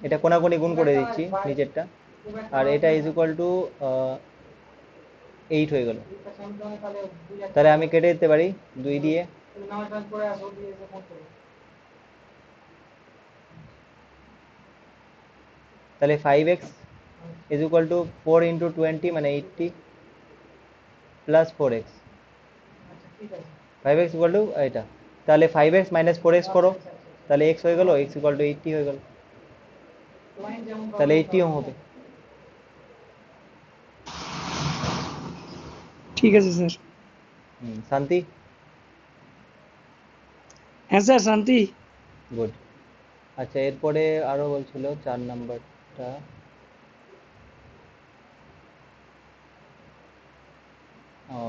এটা কোনাকুনি গুণ করে দিচ্ছি নিচেরটা, আর এটা ইজ ইকুয়াল টু 8 হয়ে গেল। তাহলে আমি কেটে দিতে পারি 2 দিয়ে, তাহলে 5x is equal two 4 into 20 মানে 80 plus 4x, 5x equal to এটা। তাহলে 5x মাইনাস 4x করো, তাহলে x হয়ে গেল, x ইকুয়াল টু 80 হয়ে গেল, তাহলে 80 ওহম হবে। ঠিক আছে স্যার। শান্তি? হ্যাঁ স্যার, শান্তি। গুড। আচ্ছা, এরপরে আরো বলছিল 4 নাম্বারটা, ও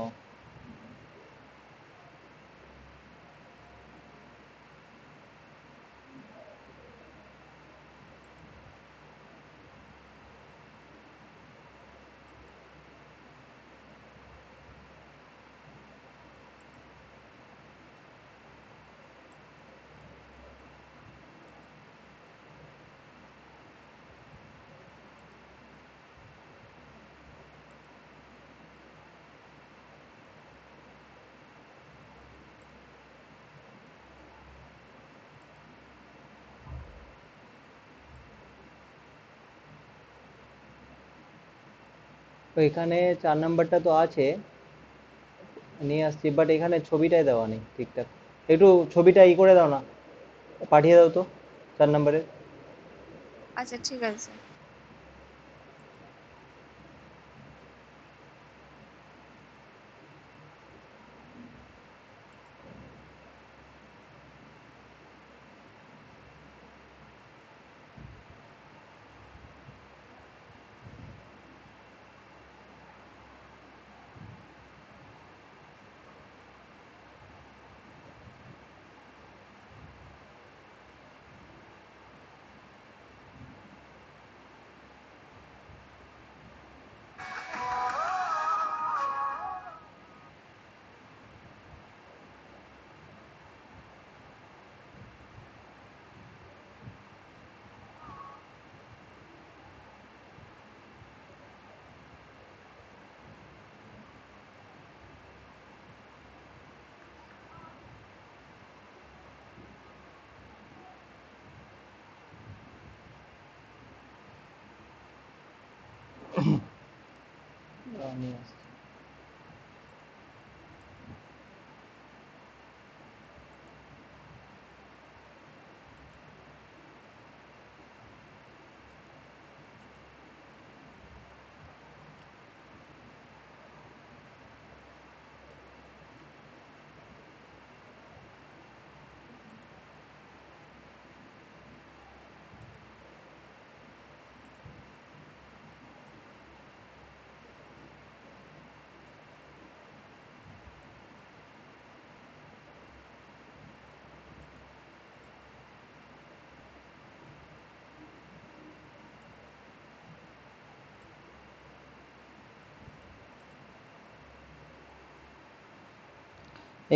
তো এখানে 4 নাম্বারটা তো আছে, নিয়ে আসছি, বাট এখানে ছবিটাই দেওয়া নেই ঠিকঠাক। একটু ছবিটা ই করে দাও না, পাঠিয়ে দাও তো 4 নাম্বারের। আচ্ছা ঠিক আছে। নিয়ে আসছি।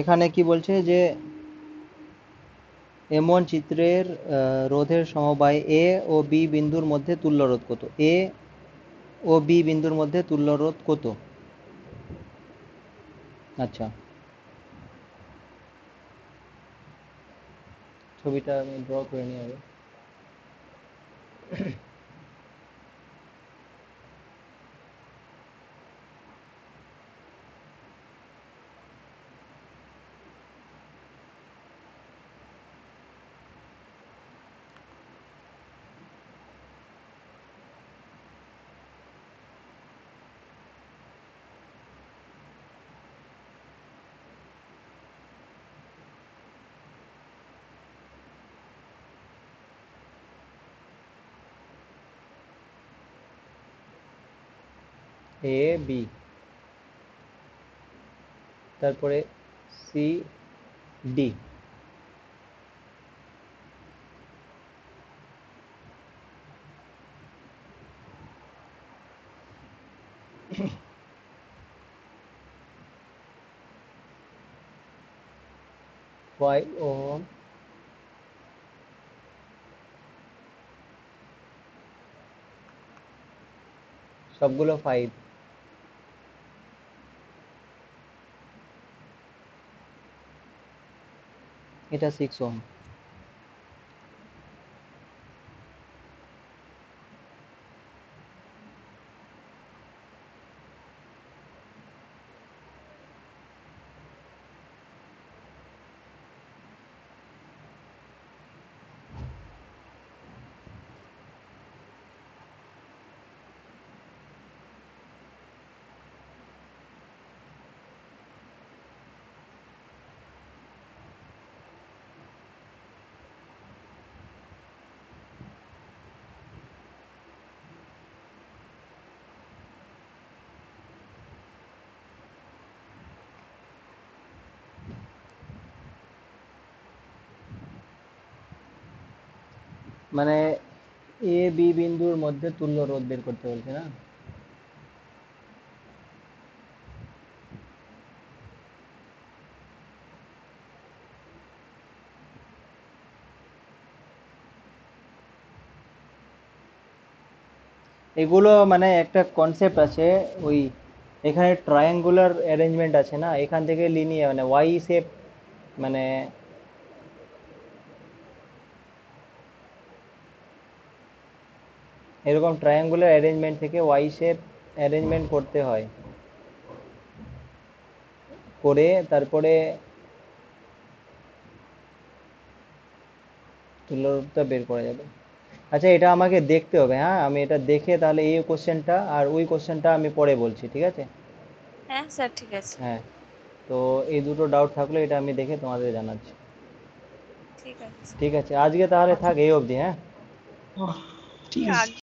এখানে কি বলছে যে M1 চিত্রের রোধের সমবায় এ ও বি বিন্দুর মধ্যে তুল্য রোধ কত? এ ও বি বিন্দুর মধ্যে তুল্য রোধ কত? আচ্ছা, ছবিটা আমি ড্র করে নিই আগে। এ বি, তারপরে সি ডি। ফাইভ ওহম, সবগুলো 5। এটা 6 ওহম। মানে এ বি বিন্দুর মধ্যে তুল্য রোধ বের করতে বলছে না? এগুলো মানে একটা কনসেপ্ট আছে, ওই এখানে ট্রায়াঙ্গুলার অ্যারেঞ্জমেন্ট আছে না, এখান থেকে লিনিয়ার মানে ওয়াই শেপ, মানে এরকম ট্রায়াঙ্গুলার অ্যারেঞ্জমেন্ট থেকে ওয়াই শেপ অ্যারেঞ্জমেন্ট করতে হয়, করে তারপরে তুল্যরূপটা বের করা যাবে। আচ্ছা, এটা আমাকে দেখতে হবে, হ্যাঁ আমি এটা দেখে তাহলে এই কোশ্চেনটা আর ওই কোশ্চেনটা আমি পরে বলছি, ঠিক আছে? হ্যাঁ স্যার, ঠিক আছে। হ্যাঁ, তো এই দুটো ডাউট থাকলে এটা আমি দেখে তোমাদের জানাচ্ছি। ঠিক আছে। ঠিক আছে, আজকে তাহলে আচ্ছা, থাক এই অবধি, হ্যাঁ। ঠিক আছে। আগে